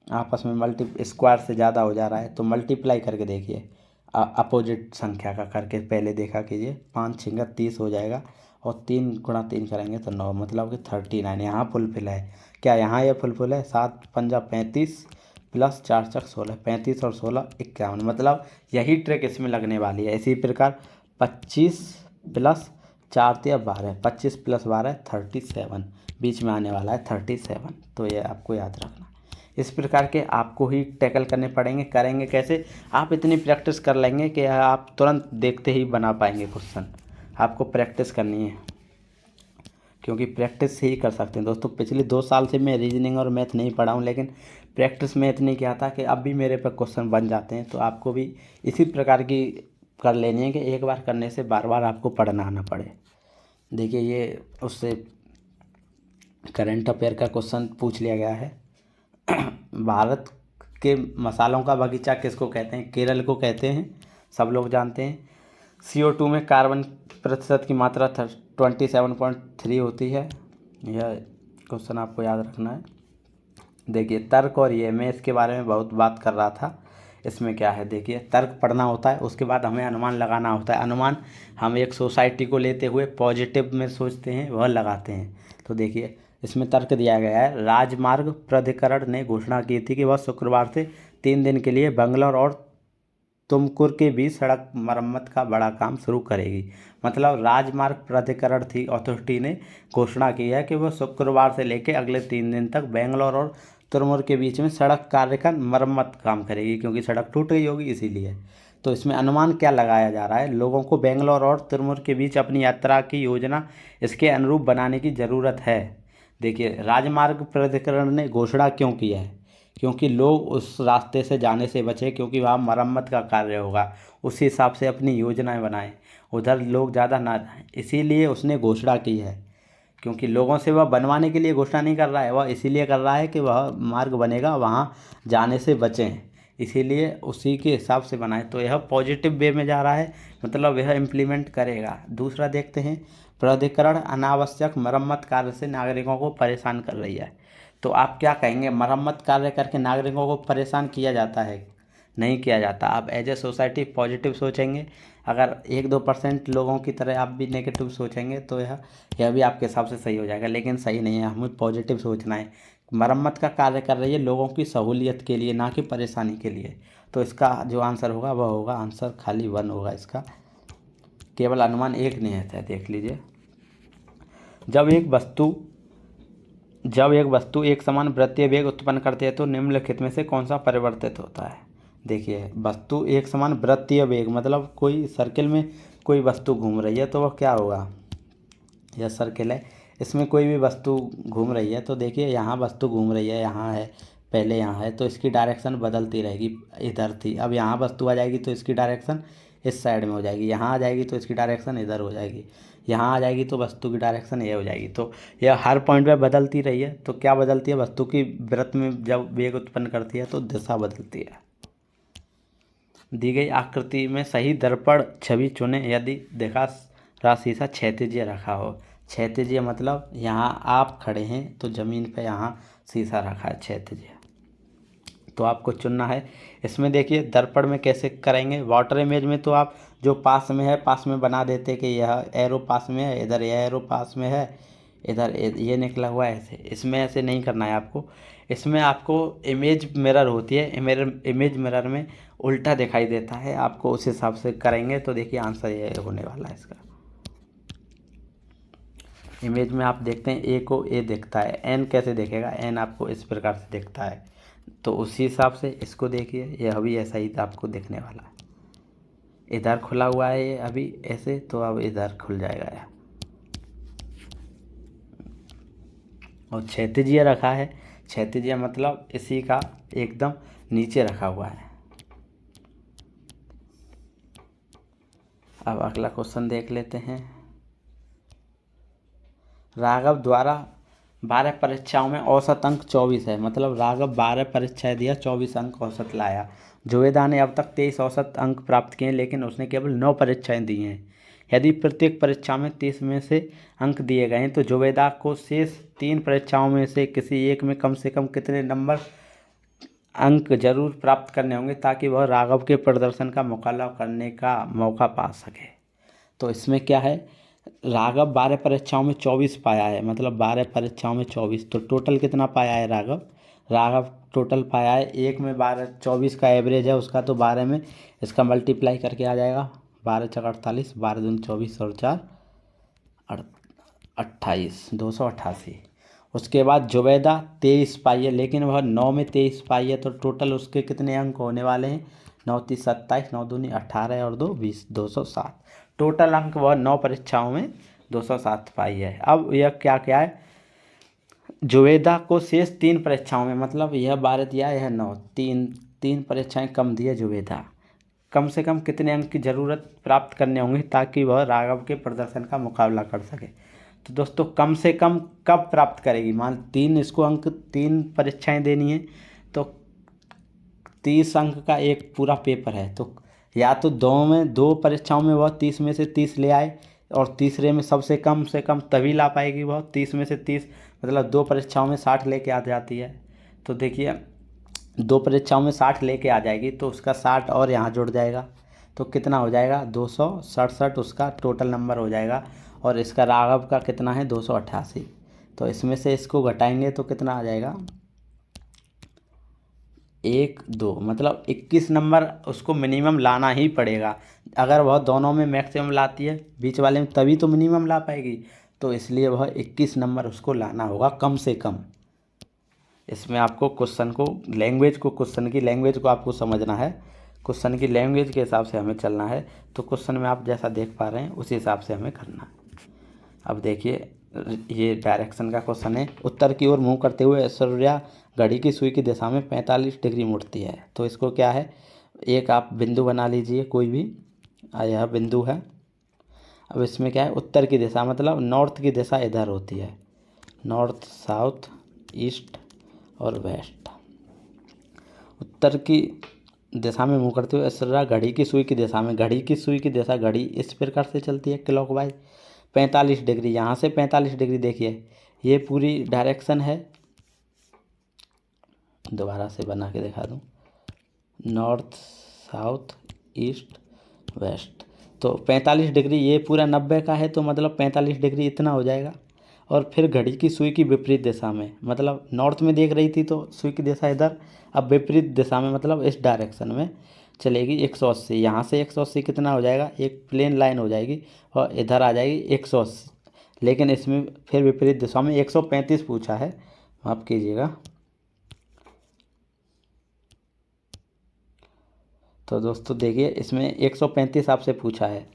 S1: आपस में स्क्वायर से ज़्यादा हो जा रहा है, तो मल्टीप्लाई करके देखिए, अपोजिट संख्या का करके पहले देखा कीजिए। 5 6 30 हो जाएगा, और 3 × 3 करेंगे तो 9, मतलब कि 39 यहाँ फुलफिल है। क्या यहाँ ये फुलफिल है, 7 × 5 = 35, प्लस 4 चक 16, 35 और 16 51, मतलब यही ट्रिक इसमें लगने वाली है। इसी प्रकार 25 प्लस 4 तिया 12, 25 प्लस 12 37, बीच में आने वाला है 37। तो ये आपको याद रखना। इस प्रकार के आपको ही टैकल करने पड़ेंगे। करेंगे कैसे? आप इतनी प्रैक्टिस कर लेंगे कि आप तुरंत देखते ही बना पाएंगे क्वेश्चन। आपको प्रैक्टिस करनी है, क्योंकि प्रैक्टिस से ही कर सकते हैं दोस्तों। पिछले 2 साल से मैं रीजनिंग और मैथ नहीं पढ़ा हूँ, लेकिन प्रैक्टिस में इतनी किया था कि अब भी मेरे पर क्वेश्चन बन जाते हैं। तो आपको भी इसी प्रकार की कर लेनी है कि एक बार करने से बार बार आपको पढ़ना ना पड़े। देखिए ये उससे करंट अफेयर का क्वेश्चन पूछ लिया गया है। भारत के मसालों का बगीचा किसको कहते हैं? केरल को कहते हैं, सब लोग जानते हैं। CO2 में कार्बन प्रतिशत की मात्रा 27.3 होती है। यह क्वेश्चन आपको याद रखना है। देखिए तर्क और ये, मैं इसके बारे में बहुत बात कर रहा था। इसमें क्या है, देखिए तर्क पढ़ना होता है, उसके बाद हमें अनुमान लगाना होता है। अनुमान हम एक सोसाइटी को लेते हुए पॉजिटिव में सोचते हैं, वह लगाते हैं। तो देखिए इसमें तर्क दिया गया है, राजमार्ग प्राधिकरण ने घोषणा की थी कि वह शुक्रवार से 3 दिन के लिए बंगलौर और तुमकुर के बीच सड़क मरम्मत का बड़ा काम शुरू करेगी। मतलब राजमार्ग प्राधिकरण थी, अथॉरिटी ने घोषणा की है कि वह शुक्रवार से लेकर अगले 3 दिन तक बेंगलोर और तुरमुर के बीच में सड़क कार्य का मरम्मत काम करेगी, क्योंकि सड़क टूट गई होगी इसीलिए। तो इसमें अनुमान क्या लगाया जा रहा है, लोगों को बेंगलोर और तुरमुर के बीच अपनी यात्रा की योजना इसके अनुरूप बनाने की ज़रूरत है। देखिए राजमार्ग प्राधिकरण ने घोषणा क्यों की है? क्योंकि लोग उस रास्ते से जाने से बचे, क्योंकि वहाँ मरम्मत का कार्य होगा। उसी हिसाब से अपनी योजनाएं बनाएं, उधर लोग ज़्यादा ना जाएं, इसीलिए उसने घोषणा की है। क्योंकि लोगों से वह बनवाने के लिए घोषणा नहीं कर रहा है, वह इसीलिए कर रहा है कि वह मार्ग बनेगा, वहाँ जाने से बचें, इसीलिए उसी के हिसाब से बनाए। तो यह पॉजिटिव वे में जा रहा है, मतलब यह इम्प्लीमेंट करेगा। दूसरा देखते हैं, प्राधिकरण अनावश्यक मरम्मत कार्य से नागरिकों को परेशान कर रही है। तो आप क्या कहेंगे, मरम्मत कार्य करके नागरिकों को परेशान किया जाता है? नहीं किया जाता। आप एज ए सोसाइटी पॉजिटिव सोचेंगे। अगर 1-2% लोगों की तरह आप भी नेगेटिव सोचेंगे तो यह भी आपके हिसाब से सही हो जाएगा, लेकिन सही नहीं है। हमें पॉजिटिव सोचना है। मरम्मत का कार्य कर रही है लोगों की सहूलियत के लिए, ना कि परेशानी के लिए। तो इसका जो आंसर होगा वह होगा आंसर खाली 1 होगा इसका। केवल अनुमान एक नियत है, देख लीजिए। जब एक वस्तु एक समान वृत्तीय वेग उत्पन्न करती है तो निम्नलिखित में से कौन सा परिवर्तित होता है? देखिए वस्तु एक समान वृत्तीय वेग, मतलब कोई सर्किल में कोई वस्तु घूम रही है तो वह क्या होगा? यह सर्किल है, इसमें कोई भी वस्तु घूम रही है तो देखिए यहाँ वस्तु घूम रही है, यहाँ है, पहले यहाँ है, तो इसकी डायरेक्शन बदलती रहेगी। इधर थी, अब यहाँ वस्तु आ जाएगी तो इसकी डायरेक्शन इस साइड में हो जाएगी, यहाँ आ जाएगी तो इसकी डायरेक्शन इधर हो जाएगी, यहाँ आ जाएगी तो वस्तु की डायरेक्शन ये हो जाएगी। तो यह हर पॉइंट पे बदलती रही है। तो क्या बदलती है? वस्तु की वृत्त में जब वेग उत्पन्न करती है तो दिशा बदलती है। दी गई आकृति में सही दर्पण छवि चुनें यदि देखा रहा शीशा क्षैतिज रखा हो। क्षैतिज मतलब यहाँ आप खड़े हैं तो ज़मीन पे यहाँ शीशा रखा है क्षैतिज। तो आपको चुनना है। इसमें देखिए दर्पण में कैसे करेंगे, वाटर इमेज में तो आप जो पास में है पास में बना देते कि यह एरो पास में है, इधर यह एरो पास में है, इधर ये निकला हुआ है ऐसे। इसमें ऐसे नहीं करना है आपको। इसमें आपको इमेज मिरर होती है, इमेज मिरर में उल्टा दिखाई देता है, आपको उस हिसाब से करेंगे। तो देखिए आंसर ये होने वाला है इसका। इमेज में आप देखते हैं ए को ए दिखता है, एन कैसे देखेगा? एन आपको इस प्रकार से दिखता है। तो उसी हिसाब से इसको देखिए, यह भी ऐसा ही आपको दिखने वाला है। इधर खुला हुआ है ये अभी ऐसे, तो अब इधर खुल जाएगा यह। और क्षैतिजीय रखा है, क्षैतिजीय मतलब इसी का एकदम नीचे रखा हुआ है। अब अगला क्वेश्चन देख लेते हैं। राघव द्वारा 12 परीक्षाओं में औसत अंक 24 है, मतलब राघव 12 परीक्षाएं दिया, 24 अंक औसत लाया। जुवेदा ने अब तक 23 औसत अंक प्राप्त किए, लेकिन उसने केवल 9 परीक्षाएं दी हैं। यदि प्रत्येक परीक्षा में 30 में से अंक दिए गए हैं तो जुवेदा को शेष 3 परीक्षाओं में से किसी एक में कम से कम कितने नंबर अंक जरूर प्राप्त करने होंगे ताकि वह राघव के प्रदर्शन का मुकाबला करने का मौका पा सके? तो इसमें क्या है, राघव 12 परीक्षाओं में 24 पाया है, मतलब 12 परीक्षाओं में 24, तो टोटल कितना पाया है राघव? राघव टोटल पाया है, एक में 12 24 का एवरेज है उसका, तो 12 में इसका मल्टीप्लाई करके आ जाएगा 12 चौक 48, 12 दूनी 24 और 4 28, 288। उसके बाद जुबैदा 23 पाई है, लेकिन वह 9 में 23 पाई है, तो टोटल उसके कितने अंक होने वाले हैं? 9 तीस 27, 9 दूनी 18 और 2 20, 207। टोटल अंक वह 9 परीक्षाओं में 207 पाई है। अब यह क्या क्या है, जुबैदा को शेष 3 परीक्षाओं में, मतलब यह 12 दिया, यह 9, तीन परीक्षाएं कम दी है जुबैदा। कम से कम कितने अंक की ज़रूरत प्राप्त करने होंगे ताकि वह राघव के प्रदर्शन का मुकाबला कर सके? तो दोस्तों कम से कम कब प्राप्त करेगी? मान 3 इसको अंक, 3 परीक्षाएं देनी है, तो 30 अंक का एक पूरा पेपर है, तो या तो 2 परीक्षाओं में वह 30 में से 30 ले आए, और तीसरे में सबसे कम से कम तभी ला पाएगी वह 30 में से 30, मतलब 2 परीक्षाओं में 60 लेके आ जाती है। तो देखिए 2 परीक्षाओं में 60 लेके आ जाएगी, तो उसका 60 और यहाँ जुड़ जाएगा, तो कितना हो जाएगा? 267 उसका टोटल नंबर हो जाएगा। और इसका राघव का कितना है? 288। तो इसमें से इसको घटाएंगे तो कितना आ जाएगा? 1 2, मतलब 21 नंबर उसको मिनिमम लाना ही पड़ेगा। अगर वह दोनों में मैक्सिमम लाती है, बीच वाले में, तभी तो मिनिमम ला पाएगी। तो इसलिए वह 21 नंबर उसको लाना होगा कम से कम। इसमें आपको क्वेश्चन की लैंग्वेज को आपको समझना है। क्वेश्चन की लैंग्वेज के हिसाब से हमें चलना है। तो क्वेश्चन में आप जैसा देख पा रहे हैं उसी हिसाब से हमें करना है। अब देखिए ये डायरेक्शन का क्वेश्चन है। उत्तर की ओर मुंह करते हुए ऐश्वर्या घड़ी की सुई की दिशा में 45 डिग्री मुड़ती है। तो इसको क्या है, एक आप बिंदु बना लीजिए कोई भी। यह बिंदु है। अब इसमें क्या है, उत्तर की दिशा, मतलब नॉर्थ की दिशा इधर होती है, नॉर्थ साउथ ईस्ट और वेस्ट। उत्तर की दिशा में मुँह करते हुए ऐश्वर्या घड़ी की सुई की दिशा में, घड़ी की सुई की दिशा, घड़ी इस प्रकार से चलती है क्लॉकवाइज 45 डिग्री, यहाँ से 45 डिग्री। देखिए ये पूरी डायरेक्शन है, दोबारा से बना के दिखा दूँ, नॉर्थ साउथ ईस्ट वेस्ट। तो 45 डिग्री, ये पूरा 90 का है, तो मतलब 45 डिग्री इतना हो जाएगा। और फिर घड़ी की सुई की विपरीत दिशा में, मतलब नॉर्थ में देख रही थी तो सुई की दिशा इधर, अब विपरीत दिशा में मतलब इस डायरेक्शन में चलेगी 180। यहाँ से 180 कितना हो जाएगा, एक प्लेन लाइन हो जाएगी और इधर आ जाएगी 180। लेकिन इसमें फिर विपरीत दिशा में 135 पूछा है, माफ़ कीजिएगा। तो दोस्तों देखिए इसमें 135 आपसे पूछा है,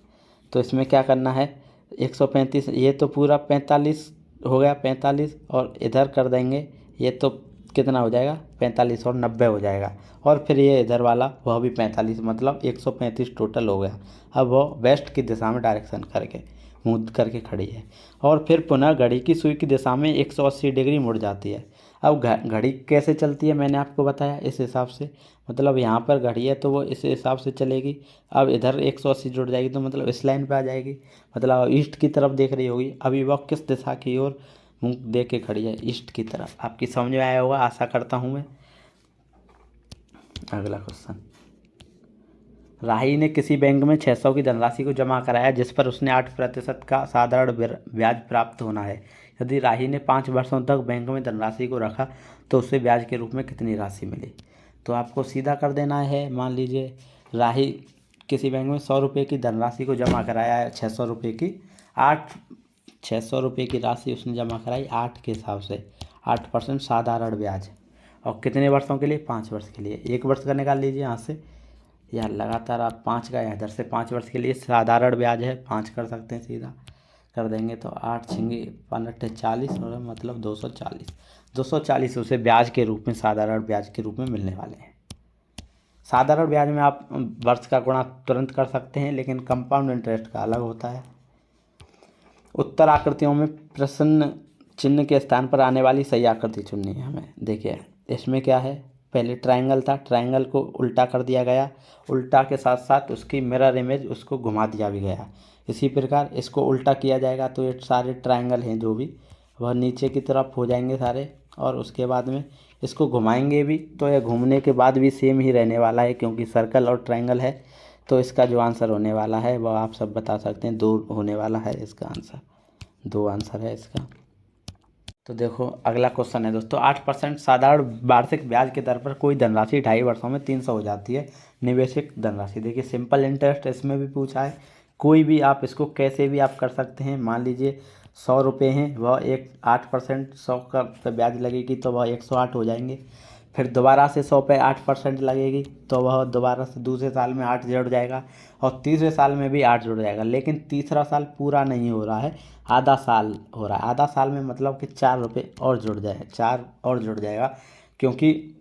S1: तो इसमें क्या करना है, 135, ये तो पूरा 45 हो गया, 45 और इधर कर देंगे, ये तो कितना हो जाएगा, 45 और 90 हो जाएगा। और फिर ये इधर वाला वह भी 45, मतलब 135 टोटल हो गया। अब वो वेस्ट की दिशा में डायरेक्शन करके मुँह करके खड़ी है, और फिर पुनः घड़ी की सुई की दिशा में 180 डिग्री मुड़ जाती है। अब घड़ी कैसे चलती है मैंने आपको बताया, इस हिसाब से, मतलब यहाँ पर घड़ी है तो वो इस हिसाब से चलेगी। अब इधर 180 जुड़ जाएगी, तो मतलब इस लाइन पे आ जाएगी, मतलब ईस्ट की तरफ देख रही होगी। अभी वह किस दिशा की ओर मुंह दे के खड़ी है, ईस्ट की तरफ। आपकी समझ में आया होगा, आशा करता हूँ मैं। अगला क्वेश्चन, राही ने किसी बैंक में 600 की धनराशि को जमा कराया जिस पर उसने 8% का साधारण ब्याज प्राप्त होना है। यदि राही ने 5 वर्षों तक बैंक में धनराशि को रखा तो उसे ब्याज के रूप में कितनी राशि मिली? तो आपको सीधा कर देना है। मान लीजिए राही किसी बैंक में 100 रुपये की धनराशि को जमा कराया है, 600 रुपये की, 600 रुपये की राशि उसने जमा कराई 8 के हिसाब से, 8% साधारण ब्याज। और कितने वर्षों के लिए? 5 वर्ष के लिए। 1 वर्ष का निकाल लीजिए यहाँ से, या लगातार आप 5 का, इधर से 5 वर्ष के लिए साधारण ब्याज है, 5 कर सकते हैं, सीधा कर देंगे तो 8 छिंगे 15 40, और मतलब 240 उसे ब्याज के रूप में, साधारण ब्याज के रूप में मिलने वाले हैं। साधारण ब्याज में आप वर्ष का गुणा तुरंत कर सकते हैं, लेकिन कंपाउंड इंटरेस्ट का अलग होता है। उत्तर आकृतियों में प्रश्न चिन्ह के स्थान पर आने वाली सही आकृति चुननी है हमें। देखिए इसमें क्या है, पहले ट्रायंगल था, ट्रायंगल को उल्टा कर दिया गया, उल्टा के साथ साथ उसकी मिरर इमेज उसको घुमा दिया भी गया। इसी प्रकार इसको उल्टा किया जाएगा तो ये सारे ट्रायंगल हैं जो भी, वह नीचे की तरफ हो जाएंगे सारे। और उसके बाद में इसको घुमाएंगे भी तो यह घूमने के बाद भी सेम ही रहने वाला है, क्योंकि सर्कल और ट्रायंगल है। तो इसका जो आंसर होने वाला है वह आप सब बता सकते हैं, 2 होने वाला है इसका आंसर, 2 आंसर है इसका। तो देखो अगला क्वेश्चन है दोस्तों, 8% साधारण वार्षिक ब्याज के दर पर कोई धनराशि 2.5 वर्षों में 300 हो जाती है, निवेशित धनराशि। देखिए सिंपल इंटरेस्ट इसमें भी पूछा है, कोई भी आप इसको कैसे भी आप कर सकते हैं। मान लीजिए 100 रुपये हैं, वह एक 8% 100 का पे ब्याज लगेगी तो वह 108 हो जाएंगे। फिर दोबारा से 100 पे 8% लगेगी तो वह दोबारा से दूसरे साल में 8 जुड़ जाएगा और तीसरे साल में भी 8 जुड़ जाएगा। लेकिन तीसरा साल पूरा नहीं हो रहा है, आधा साल हो रहा है। आधा साल में मतलब कि 4 रुपये और जुड़ जाए, 4 और जुड़ जाएगा, क्योंकि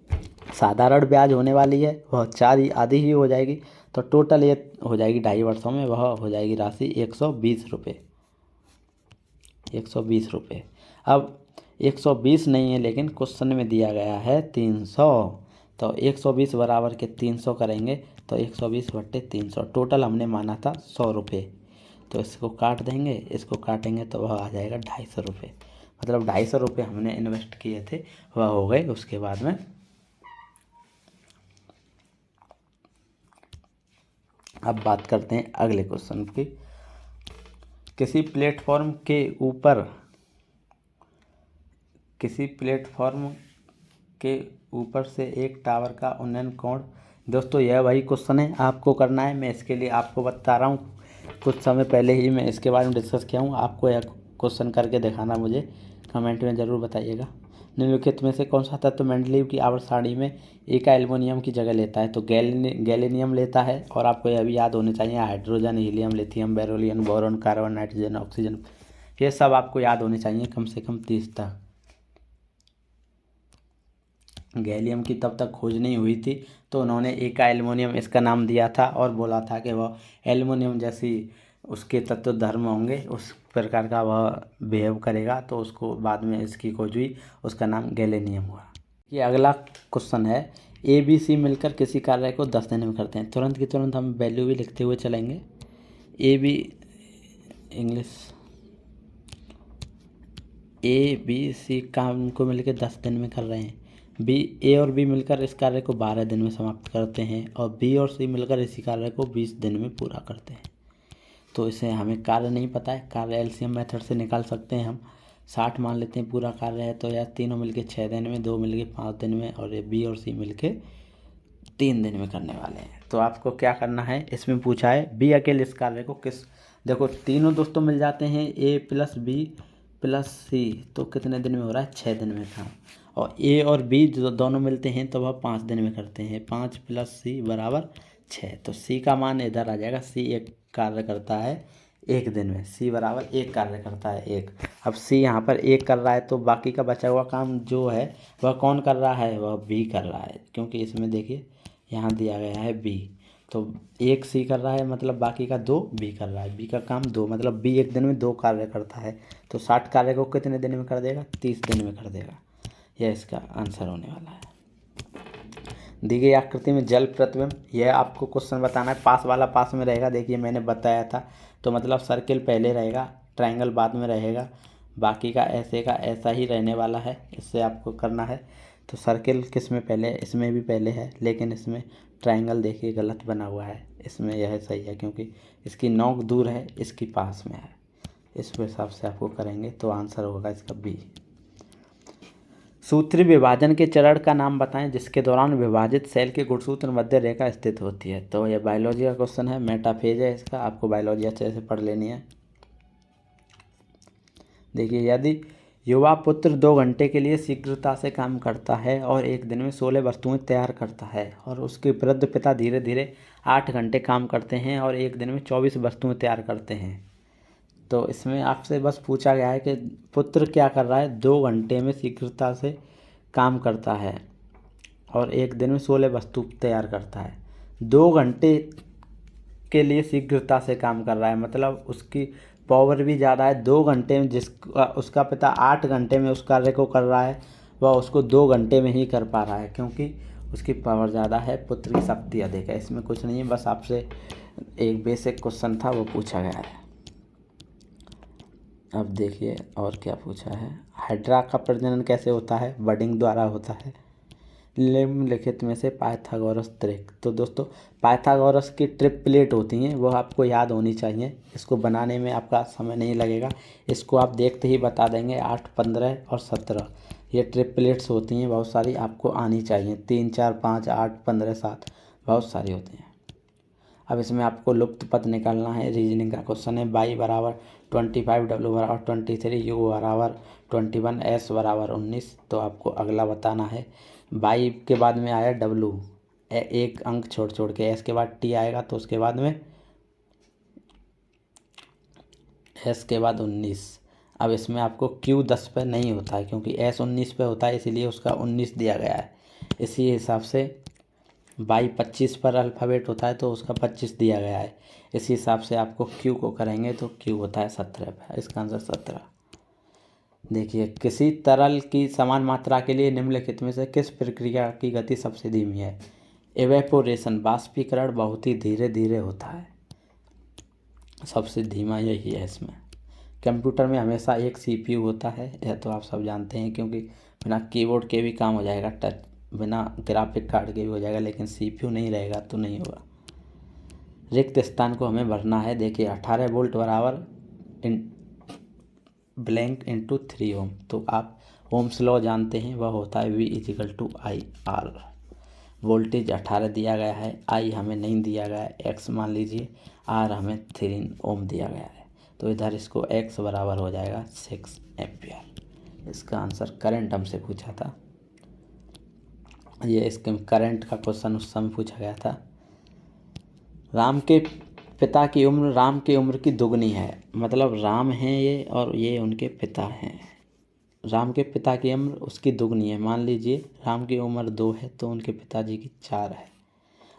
S1: साधारण ब्याज होने वाली है वह 4 ही आधी ही हो जाएगी। तो टोटल ये हो जाएगी 2.5 वर्षों में, वह हो जाएगी राशि 120 रुपये, 120 रुपये। अब 120 नहीं है, लेकिन क्वेश्चन में दिया गया है 300, तो 120 बराबर के 300 करेंगे तो 120 बट्टे 300, टोटल हमने माना था 100 रुपये। तो इसको काट देंगे, इसको काटेंगे तो वह आ जाएगा 250 रुपये। मतलब 250 रुपये हमने इन्वेस्ट किए थे वह हो गए। उसके बाद में अब बात करते हैं अगले क्वेश्चन की। किसी प्लेटफॉर्म के ऊपर से एक टावर का उन्नयन कोण। दोस्तों यह वही क्वेश्चन है, आपको करना है। मैं इसके लिए आपको बता रहा हूँ, कुछ समय पहले ही मैं इसके बारे में डिस्कस किया हूँ। आपको यह क्वेश्चन करके दिखाना, मुझे कमेंट में ज़रूर बताइएगा। निम्नलिखित में से कौन सा तत्व मेंडलीव की आवर्त सारणी में एका एल्युमिनियम की जगह लेता है? तो गैलेनियम लेता है। और आपको यह भी याद होने चाहिए, hydrogen, helium, lithium, beryllium, boron, carbon, nitrogen, oxygen, ये सब आपको याद होने चाहिए, कम से कम 30 तक। गैलियम की तब तक खोज नहीं हुई थी, तो उन्होंने एका एल्युमिनियम इसका नाम दिया था और बोला था कि वह एल्युमिनियम जैसी उसके तत्व धर्म होंगे, उस प्रकार का वह बिहेव करेगा, तो उसको बाद में इसकी खोज हुई, उसका नाम गैलेनियम हुआ। ये अगला क्वेश्चन है, ए बी सी मिलकर किसी कार्य को 10 दिन में करते हैं। तुरंत की तुरंत हम वैल्यू भी लिखते हुए चलेंगे। ए बी सी काम को मिलकर 10 दिन में कर रहे हैं। ए और बी मिलकर इस कार्य को 12 दिन में समाप्त करते हैं और बी और सी मिलकर इसी कार्य को 20 दिन में पूरा करते हैं। तो इसे हमें कार्य नहीं पता है, कार्य एलसीएम मेथड से निकाल सकते हैं हम। 60 मान लेते हैं पूरा कार्य है, तो यार तीनों मिलके 6 दिन में, 2 मिलके 5 दिन में और ये बी और सी मिलके 3 दिन में करने वाले हैं। तो आपको क्या करना है, इसमें पूछा है बी अकेले इस कार्य को देखो तीनों दोस्तों मिल जाते हैं, ए प्लस बी प्लस सी, तो कितने दिन में हो रहा है? 6 दिन में काम। और ए और बी जो दोनों मिलते हैं तो वह 5 दिन में करते हैं। 5 प्लस सी बराबर 6, तो सी का मान इधर आ जाएगा। सी एक कार्य करता है 1 दिन में, सी बराबर 1 कार्य करता है 1। अब सी यहाँ पर 1 कर रहा है, तो बाकी का बचा हुआ काम जो है वह कौन कर रहा है? वह बी कर रहा है, क्योंकि इसमें देखिए यहाँ दिया गया है बी, तो 1 सी कर रहा है, मतलब बाकी का 2 बी कर रहा है। बी का काम 2, मतलब बी 1 दिन में 2 कार्य करता है, तो 60 कार्य को कितने दिन में कर देगा? 30 दिन में कर देगा। यह इसका आंसर होने वाला है। दी गई आकृति में जल प्रतिबिंब, यह आपको क्वेश्चन बताना है, पास वाला पास में रहेगा। देखिए मैंने बताया था, तो मतलब सर्किल पहले रहेगा, ट्रायंगल बाद में रहेगा, बाकी का ऐसा ही रहने वाला है। इससे आपको करना है, तो सर्किल किस में पहले? इसमें भी पहले है, लेकिन इसमें ट्रायंगल देखिए गलत बना हुआ है, इसमें यह सही है, क्योंकि इसकी नोक दूर है, इसकी पास में है। इस हिसाब से आपको करेंगे तो आंसर होगा इसका बी। सूत्री विभाजन के चरण का नाम बताएं जिसके दौरान विभाजित सेल के गुणसूत्र मध्य रेखा स्थित होती है। तो यह बायोलॉजी का क्वेश्चन है, मेटाफेज है इसका, आपको बायोलॉजी अच्छे से पढ़ लेनी है। देखिए, यदि युवा पुत्र 2 घंटे के लिए शीघ्रता से काम करता है और एक दिन में 16 वस्तुएं तैयार करता है, और उसके वृद्ध पिता धीरे धीरे 8 घंटे काम करते हैं और एक दिन में 24 वस्तुएं तैयार करते हैं, तो इसमें आपसे बस पूछा गया है कि पुत्र क्या कर रहा है? 2 घंटे में शीघ्रता से काम करता है और एक दिन में 16 वस्तु तैयार करता है। 2 घंटे के लिए शीघ्रता से काम कर रहा है, मतलब उसकी पावर भी ज़्यादा है। 2 घंटे में उसका पिता 8 घंटे में उस कार्य को कर रहा है, वह उसको 2 घंटे में ही कर पा रहा है, क्योंकि उसकी पावर ज़्यादा है, पुत्र की शक्ति अधिक है। इसमें कुछ नहीं है, बस आपसे एक बेसिक क्वेश्चन था वो पूछा गया है। अब देखिए और क्या पूछा है, हाइड्रा का प्रजनन कैसे होता है? बडिंग द्वारा होता है। निम्नलिखित में से पाइथागोरस त्रिक। तो दोस्तों पाइथागोरस की ट्रिपलेट होती हैं, वो आपको याद होनी चाहिए। इसको बनाने में आपका समय नहीं लगेगा, इसको आप देखते ही बता देंगे। 8, 15 और 17 ये ट्रिपलेट्स होती हैं, बहुत सारी आपको आनी चाहिए। 3, 4, 5, 8, 15, 7 बहुत सारी होती हैं। अब इसमें आपको लुप्त पद निकालना है। रीजनिंग का क्वेश्चन है। y बराबर 25, w बराबर 23, u बराबर 21, s बराबर 19। तो आपको अगला बताना है। y के बाद में आया w, एक अंक छोड़ छोड़ के, s के बाद t आएगा तो उसके बाद में s के बाद 19। अब इसमें आपको q 10 पे नहीं होता है क्योंकि s 19 पे होता है, इसीलिए उसका 19 दिया गया है। इसी हिसाब से y 25 पर अल्फ़ाबेट होता है तो उसका 25 दिया गया है। इसी हिसाब से आपको q को करेंगे तो q होता है 17 पे। इसका आंसर 17। देखिए, किसी तरल की समान मात्रा के लिए निम्नलिखित में से किस प्रक्रिया की गति सबसे धीमी है? इवेपोरेशन, वाष्पीकरण बहुत ही धीरे धीरे होता है, सबसे धीमा यही है। इसमें कंप्यूटर में हमेशा एक CPU होता है, यह तो आप सब जानते हैं, क्योंकि बिना कीबोर्ड के भी काम हो जाएगा, टच बिना ग्राफिक कार्ड के भी हो जाएगा, लेकिन CPU नहीं रहेगा तो नहीं होगा। रिक्त स्थान को हमें भरना है। देखिए 18 वोल्ट बराबर ब्लैंक इंटू 3 ओम। तो आप ओम्स लॉ जानते हैं, वह होता है V=IR। वोल्टेज 18 दिया गया है, I हमें नहीं दिया गया है, X मान लीजिए, R हमें 3 ओम दिया गया है। तो इधर इसको X बराबर हो जाएगा 6 एम्पियर। इसका आंसर करंट हमसे पूछा था, ये इसके करंट का क्वेश्चन उस समय पूछा गया था। राम के पिता की उम्र राम की उम्र की दुगनी है, मतलब राम हैं ये और ये उनके पिता हैं। राम के पिता की उम्र उसकी दुगनी है। मान लीजिए राम की उम्र 2 है तो उनके पिताजी की 4 है।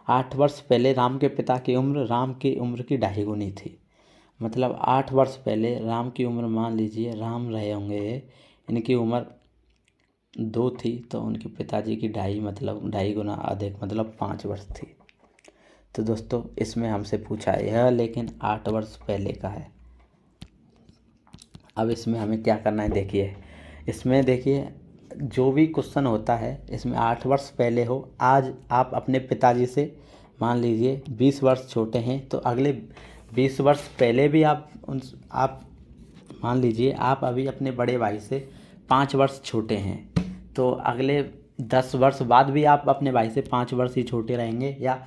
S1: 8 वर्ष पहले राम के पिता की उम्र राम की उम्र की 2.5 गुनी थी। मतलब 8 वर्ष पहले राम की उम्र, मान लीजिए राम रहे होंगे, इनकी उम्र 2 थी तो उनके पिताजी की 2.5, मतलब 2.5 गुना अधिक, मतलब 5 वर्ष थी। तो दोस्तों इसमें हमसे पूछा है यह, लेकिन 8 वर्ष पहले का है। अब इसमें हमें क्या करना है, देखिए इसमें देखिए जो भी क्वेश्चन होता है इसमें 8 वर्ष पहले हो। आज आप अपने पिताजी से मान लीजिए 20 वर्ष छोटे हैं तो अगले 20 वर्ष पहले भी आप मान लीजिए आप अभी अपने बड़े भाई से 5 वर्ष छोटे हैं तो अगले 10 वर्ष बाद भी आप अपने भाई से 5 वर्ष ही छोटे रहेंगे, या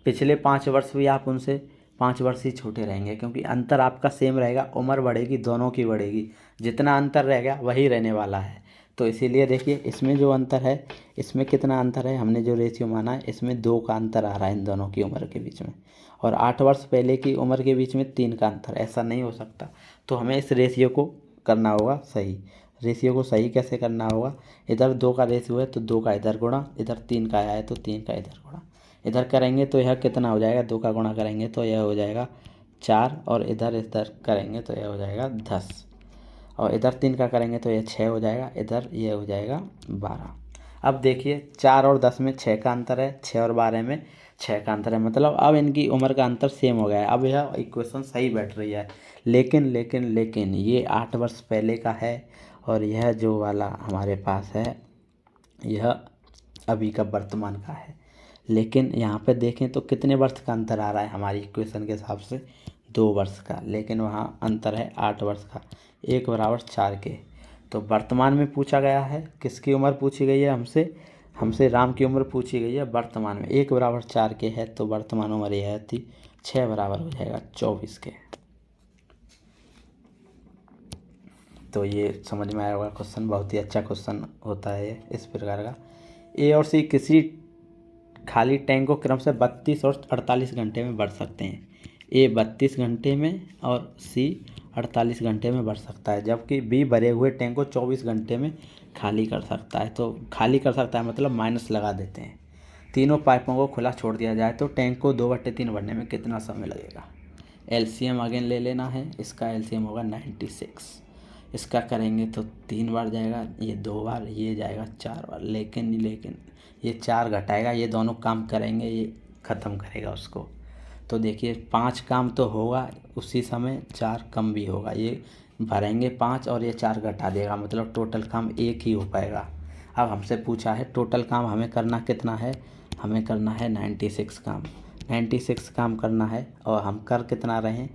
S1: पिछले 5 वर्ष भी आप उनसे 5 वर्ष ही छोटे रहेंगे, क्योंकि अंतर आपका सेम रहेगा। उम्र बढ़ेगी, दोनों की बढ़ेगी, जितना अंतर रहेगा वही रहने वाला है। तो इसीलिए देखिए इसमें जो अंतर है, इसमें कितना अंतर है, हमने जो रेशियो माना है इसमें 2 का अंतर आ रहा है इन दोनों की उम्र के बीच में, और 8 वर्ष पहले की उम्र के बीच में 3 का अंतर। ऐसा नहीं हो सकता, तो हमें इस रेशियो को करना होगा सही। रेशियो को सही कैसे करना होगा, इधर 2 का रेशियो है तो 2 का इधर गुणा, इधर 3 का आया है तो 3 का इधर गुणा। इधर करेंगे तो यह कितना हो जाएगा, 2 का गुणा करेंगे तो यह हो जाएगा 4, और इधर करेंगे तो यह हो जाएगा 10, और इधर 3 का करेंगे तो यह 6 हो जाएगा, इधर यह हो जाएगा 12। अब देखिए 4 और 10 में 6 का अंतर है, 6 और 12 में 6 का अंतर है, मतलब अब इनकी उम्र का अंतर सेम हो गया है। अब यह इक्वेशन सही बैठ रही है। लेकिन लेकिन लेकिन ये 8 वर्ष पहले का है और यह जो वाला हमारे पास है यह अभी का वर्तमान का है। लेकिन यहाँ पे देखें तो कितने वर्ष का अंतर आ रहा है हमारी इक्वेशन के हिसाब से, 2 वर्ष का, लेकिन वहाँ अंतर है 8 वर्ष का, 1 बराबर 4 के। तो वर्तमान में पूछा गया है, किसकी उम्र पूछी गई है हमसे राम की उम्र पूछी गई है वर्तमान में। 1 बराबर 4 के है तो वर्तमान उम्र यह थी, 6 बराबर हो जाएगा 24 के। तो ये समझ में आया होगा क्वेश्चन, बहुत ही अच्छा क्वेश्चन होता है ये इस प्रकार का। ए और सी किसी खाली टैंक को क्रम से 32 और 48 घंटे में भर सकते हैं। ए 32 घंटे में और सी 48 घंटे में भर सकता है, जबकि बी भरे हुए टैंक को 24 घंटे में खाली कर सकता है। तो खाली कर सकता है मतलब माइनस लगा देते हैं। तीनों पाइपों को खुला छोड़ दिया जाए तो टैंक को 2/3 भरने में कितना समय लगेगा। एलसीएम अगेन ले लेना है, इसका एलसीएम होगा 96। इसका करेंगे तो 3 बार जाएगा, ये 2 बार, ये जाएगा 4 बार। लेकिन ये 4 घटाएगा, ये दोनों काम करेंगे, ये ख़त्म करेगा उसको। तो देखिए 5 काम तो होगा उसी समय, 4 कम भी होगा। ये भरेंगे 5 और ये 4 घटा देगा, मतलब टोटल काम 1 ही हो पाएगा। अब हमसे पूछा है टोटल काम हमें करना कितना है, हमें करना है 96 काम। 96 काम करना है और हम कर कितना रहे हैं,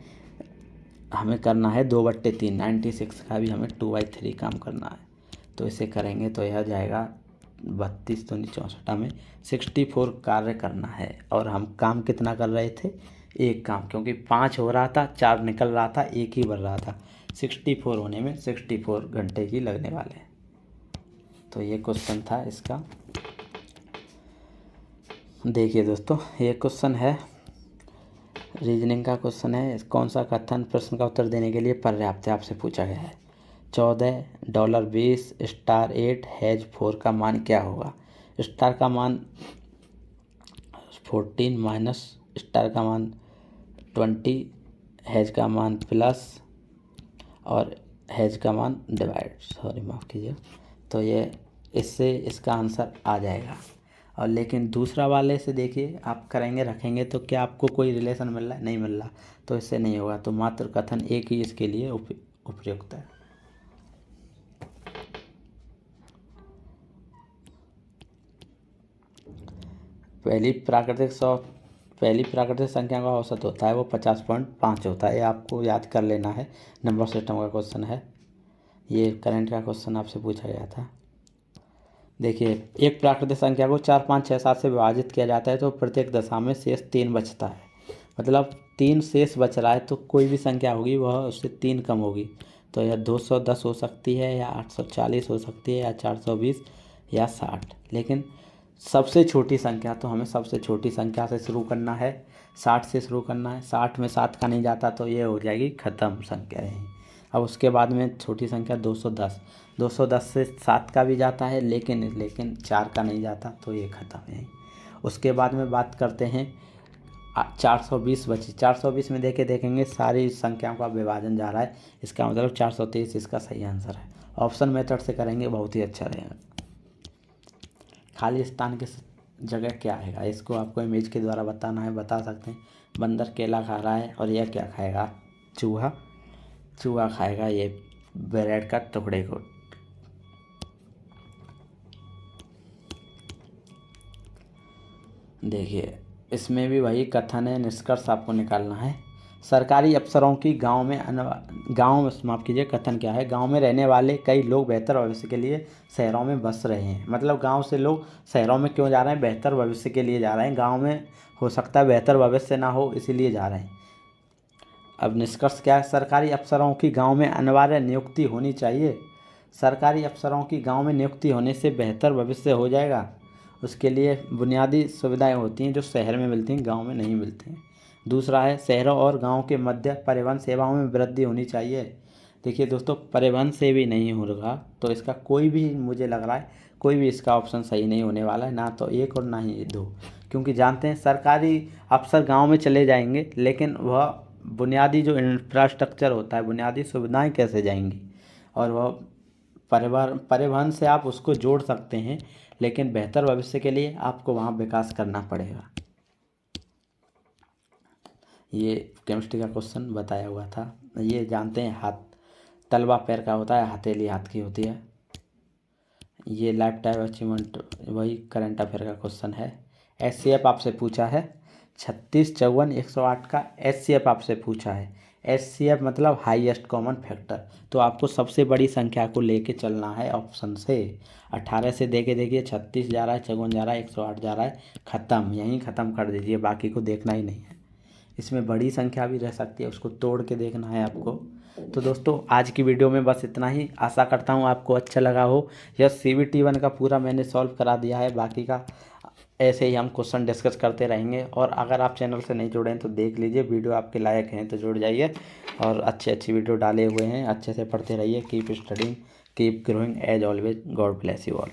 S1: हमें करना है 2/3। 96 का भी हमें 2/3 काम करना है। तो इसे करेंगे तो यह जाएगा 32 दूनी 64 में 64 कार्य करना है। और हम काम कितना कर रहे थे, एक काम, क्योंकि 5 हो रहा था, 4 निकल रहा था, एक ही बढ़ रहा था। 64 होने में 64 घंटे ही लगने वाले हैं। तो ये क्वेश्चन था इसका। देखिए दोस्तों, ये क्वेश्चन है रीजनिंग का क्वेश्चन है। कौन सा कथन प्रश्न का उत्तर देने के लिए पर्याप्त है, आपसे पूछा गया है। 14 $20 स्टार 8 हैज 4 का मान क्या होगा। स्टार का मान 14 माइनस स्टार का मान 20, हैज का मान प्लस और हैज का मान डिवाइड, सॉरी माफ़ कीजिए। तो ये इससे इसका आंसर आ जाएगा। और लेकिन दूसरा वाले से देखिए, आप करेंगे रखेंगे तो क्या आपको कोई रिलेशन मिल रहा है, नहीं मिल रहा, तो इससे नहीं होगा। तो मात्र कथन एक ही इसके लिए उपयुक्त है। पहली प्राकृतिक संख्या का औसत होता है वो 50.5 होता है। ये आपको याद कर लेना है। नंबर सिस्टम का क्वेश्चन है, ये करंट का क्वेश्चन आपसे पूछा गया था। देखिए, एक प्राकृतिक संख्या को 4, 5, 6, 7 से विभाजित किया जाता है तो प्रत्येक दशा में शेष 3 बचता है। मतलब 3 शेष बच रहा है, तो कोई भी संख्या होगी वह उससे 3 कम होगी। तो यह 210 हो सकती है, या 840 हो सकती है, या 420 या 60। लेकिन सबसे छोटी संख्या, तो हमें सबसे छोटी संख्या से शुरू करना है, 60 से शुरू करना है। 60 में 7 का नहीं जाता तो ये हो जाएगी ख़त्म संख्या है। अब उसके बाद में छोटी संख्या 210 से 7 का भी जाता है, लेकिन 4 का नहीं जाता, तो ये ख़त्म है। उसके बाद में बात करते हैं 420 बची। 420 में देखेंगे सारी संख्याओं का विभाजन जा रहा है, इसका मतलब 423 इसका सही आंसर है। ऑप्शन मेथड से करेंगे बहुत ही अच्छा रहेगा। खाली स्थान के जगह क्या आएगा, इसको आपको इमेज के द्वारा बताना है, बता सकते हैं। बंदर केला खा रहा है और यह क्या खाएगा, चूहा खाएगा ये ब्रेड का टुकड़े को। देखिए, इसमें भी वही कथन है, निष्कर्ष आपको निकालना है। सरकारी अफसरों की माफ़ कीजिए, कथन क्या है, गांव में रहने वाले कई लोग बेहतर भविष्य के लिए शहरों में बस रहे हैं। मतलब गांव से लोग शहरों में क्यों जा रहे हैं, बेहतर भविष्य के लिए जा रहे हैं। गांव में हो सकता है बेहतर भविष्य ना हो, इसीलिए जा रहे हैं। अब निष्कर्ष क्या है, सरकारी अफसरों की गांव में अनिवार्य नियुक्ति होनी चाहिए। सरकारी अफसरों की गांव में नियुक्ति होने से बेहतर भविष्य हो जाएगा। उसके लिए बुनियादी सुविधाएं होती हैं जो शहर में मिलती हैं, गांव में नहीं मिलती हैं। दूसरा है, शहरों और गांव के मध्य परिवहन सेवाओं में वृद्धि होनी चाहिए। देखिए दोस्तों, परिवहन से भी नहीं होगा, तो इसका कोई भी, मुझे लग रहा है कोई भी इसका ऑप्शन सही नहीं होने वाला है, ना तो एक और ना ही 2। क्योंकि जानते हैं सरकारी अफसर गाँव में चले जाएंगे, लेकिन वह बुनियादी जो इंफ्रास्ट्रक्चर होता है, बुनियादी सुविधाएं कैसे जाएंगी। और वह परिवहन से आप उसको जोड़ सकते हैं, लेकिन बेहतर भविष्य के लिए आपको वहाँ विकास करना पड़ेगा। ये केमिस्ट्री का क्वेश्चन बताया हुआ था। ये जानते हैं, तलवा पैर का होता है, हथेली हाथ की होती है। ये लाइफ टाइम अचीवमेंट, वही करंट अफेयर का क्वेश्चन है। SCF आपसे पूछा है, 36, 54, 108 का SCF आपसे पूछा है। SCF मतलब हाईएस्ट कॉमन फैक्टर। तो आपको सबसे बड़ी संख्या को लेके चलना है ऑप्शन से। 18 से देखिए 36 जा रहा है, 54 जा रहा है, 108 जा रहा है, ख़त्म, यहीं ख़त्म कर दीजिए, बाकी को देखना ही नहीं है। इसमें बड़ी संख्या भी रह सकती है, उसको तोड़ के देखना है आपको। तो दोस्तों, आज की वीडियो में बस इतना ही। आशा करता हूँ आपको अच्छा लगा हो। यह CBT 1 का पूरा मैंने सॉल्व करा दिया है, बाकी का ऐसे ही हम क्वेश्चन डिस्कस करते रहेंगे। और अगर आप चैनल से नहीं जुड़े हैं तो देख लीजिए, वीडियो आपके लायक हैं तो जुड़ जाइए। और अच्छी वीडियो डाले हुए हैं, अच्छे से पढ़ते रहिए। Keep studying, keep growing, as always, God bless you all.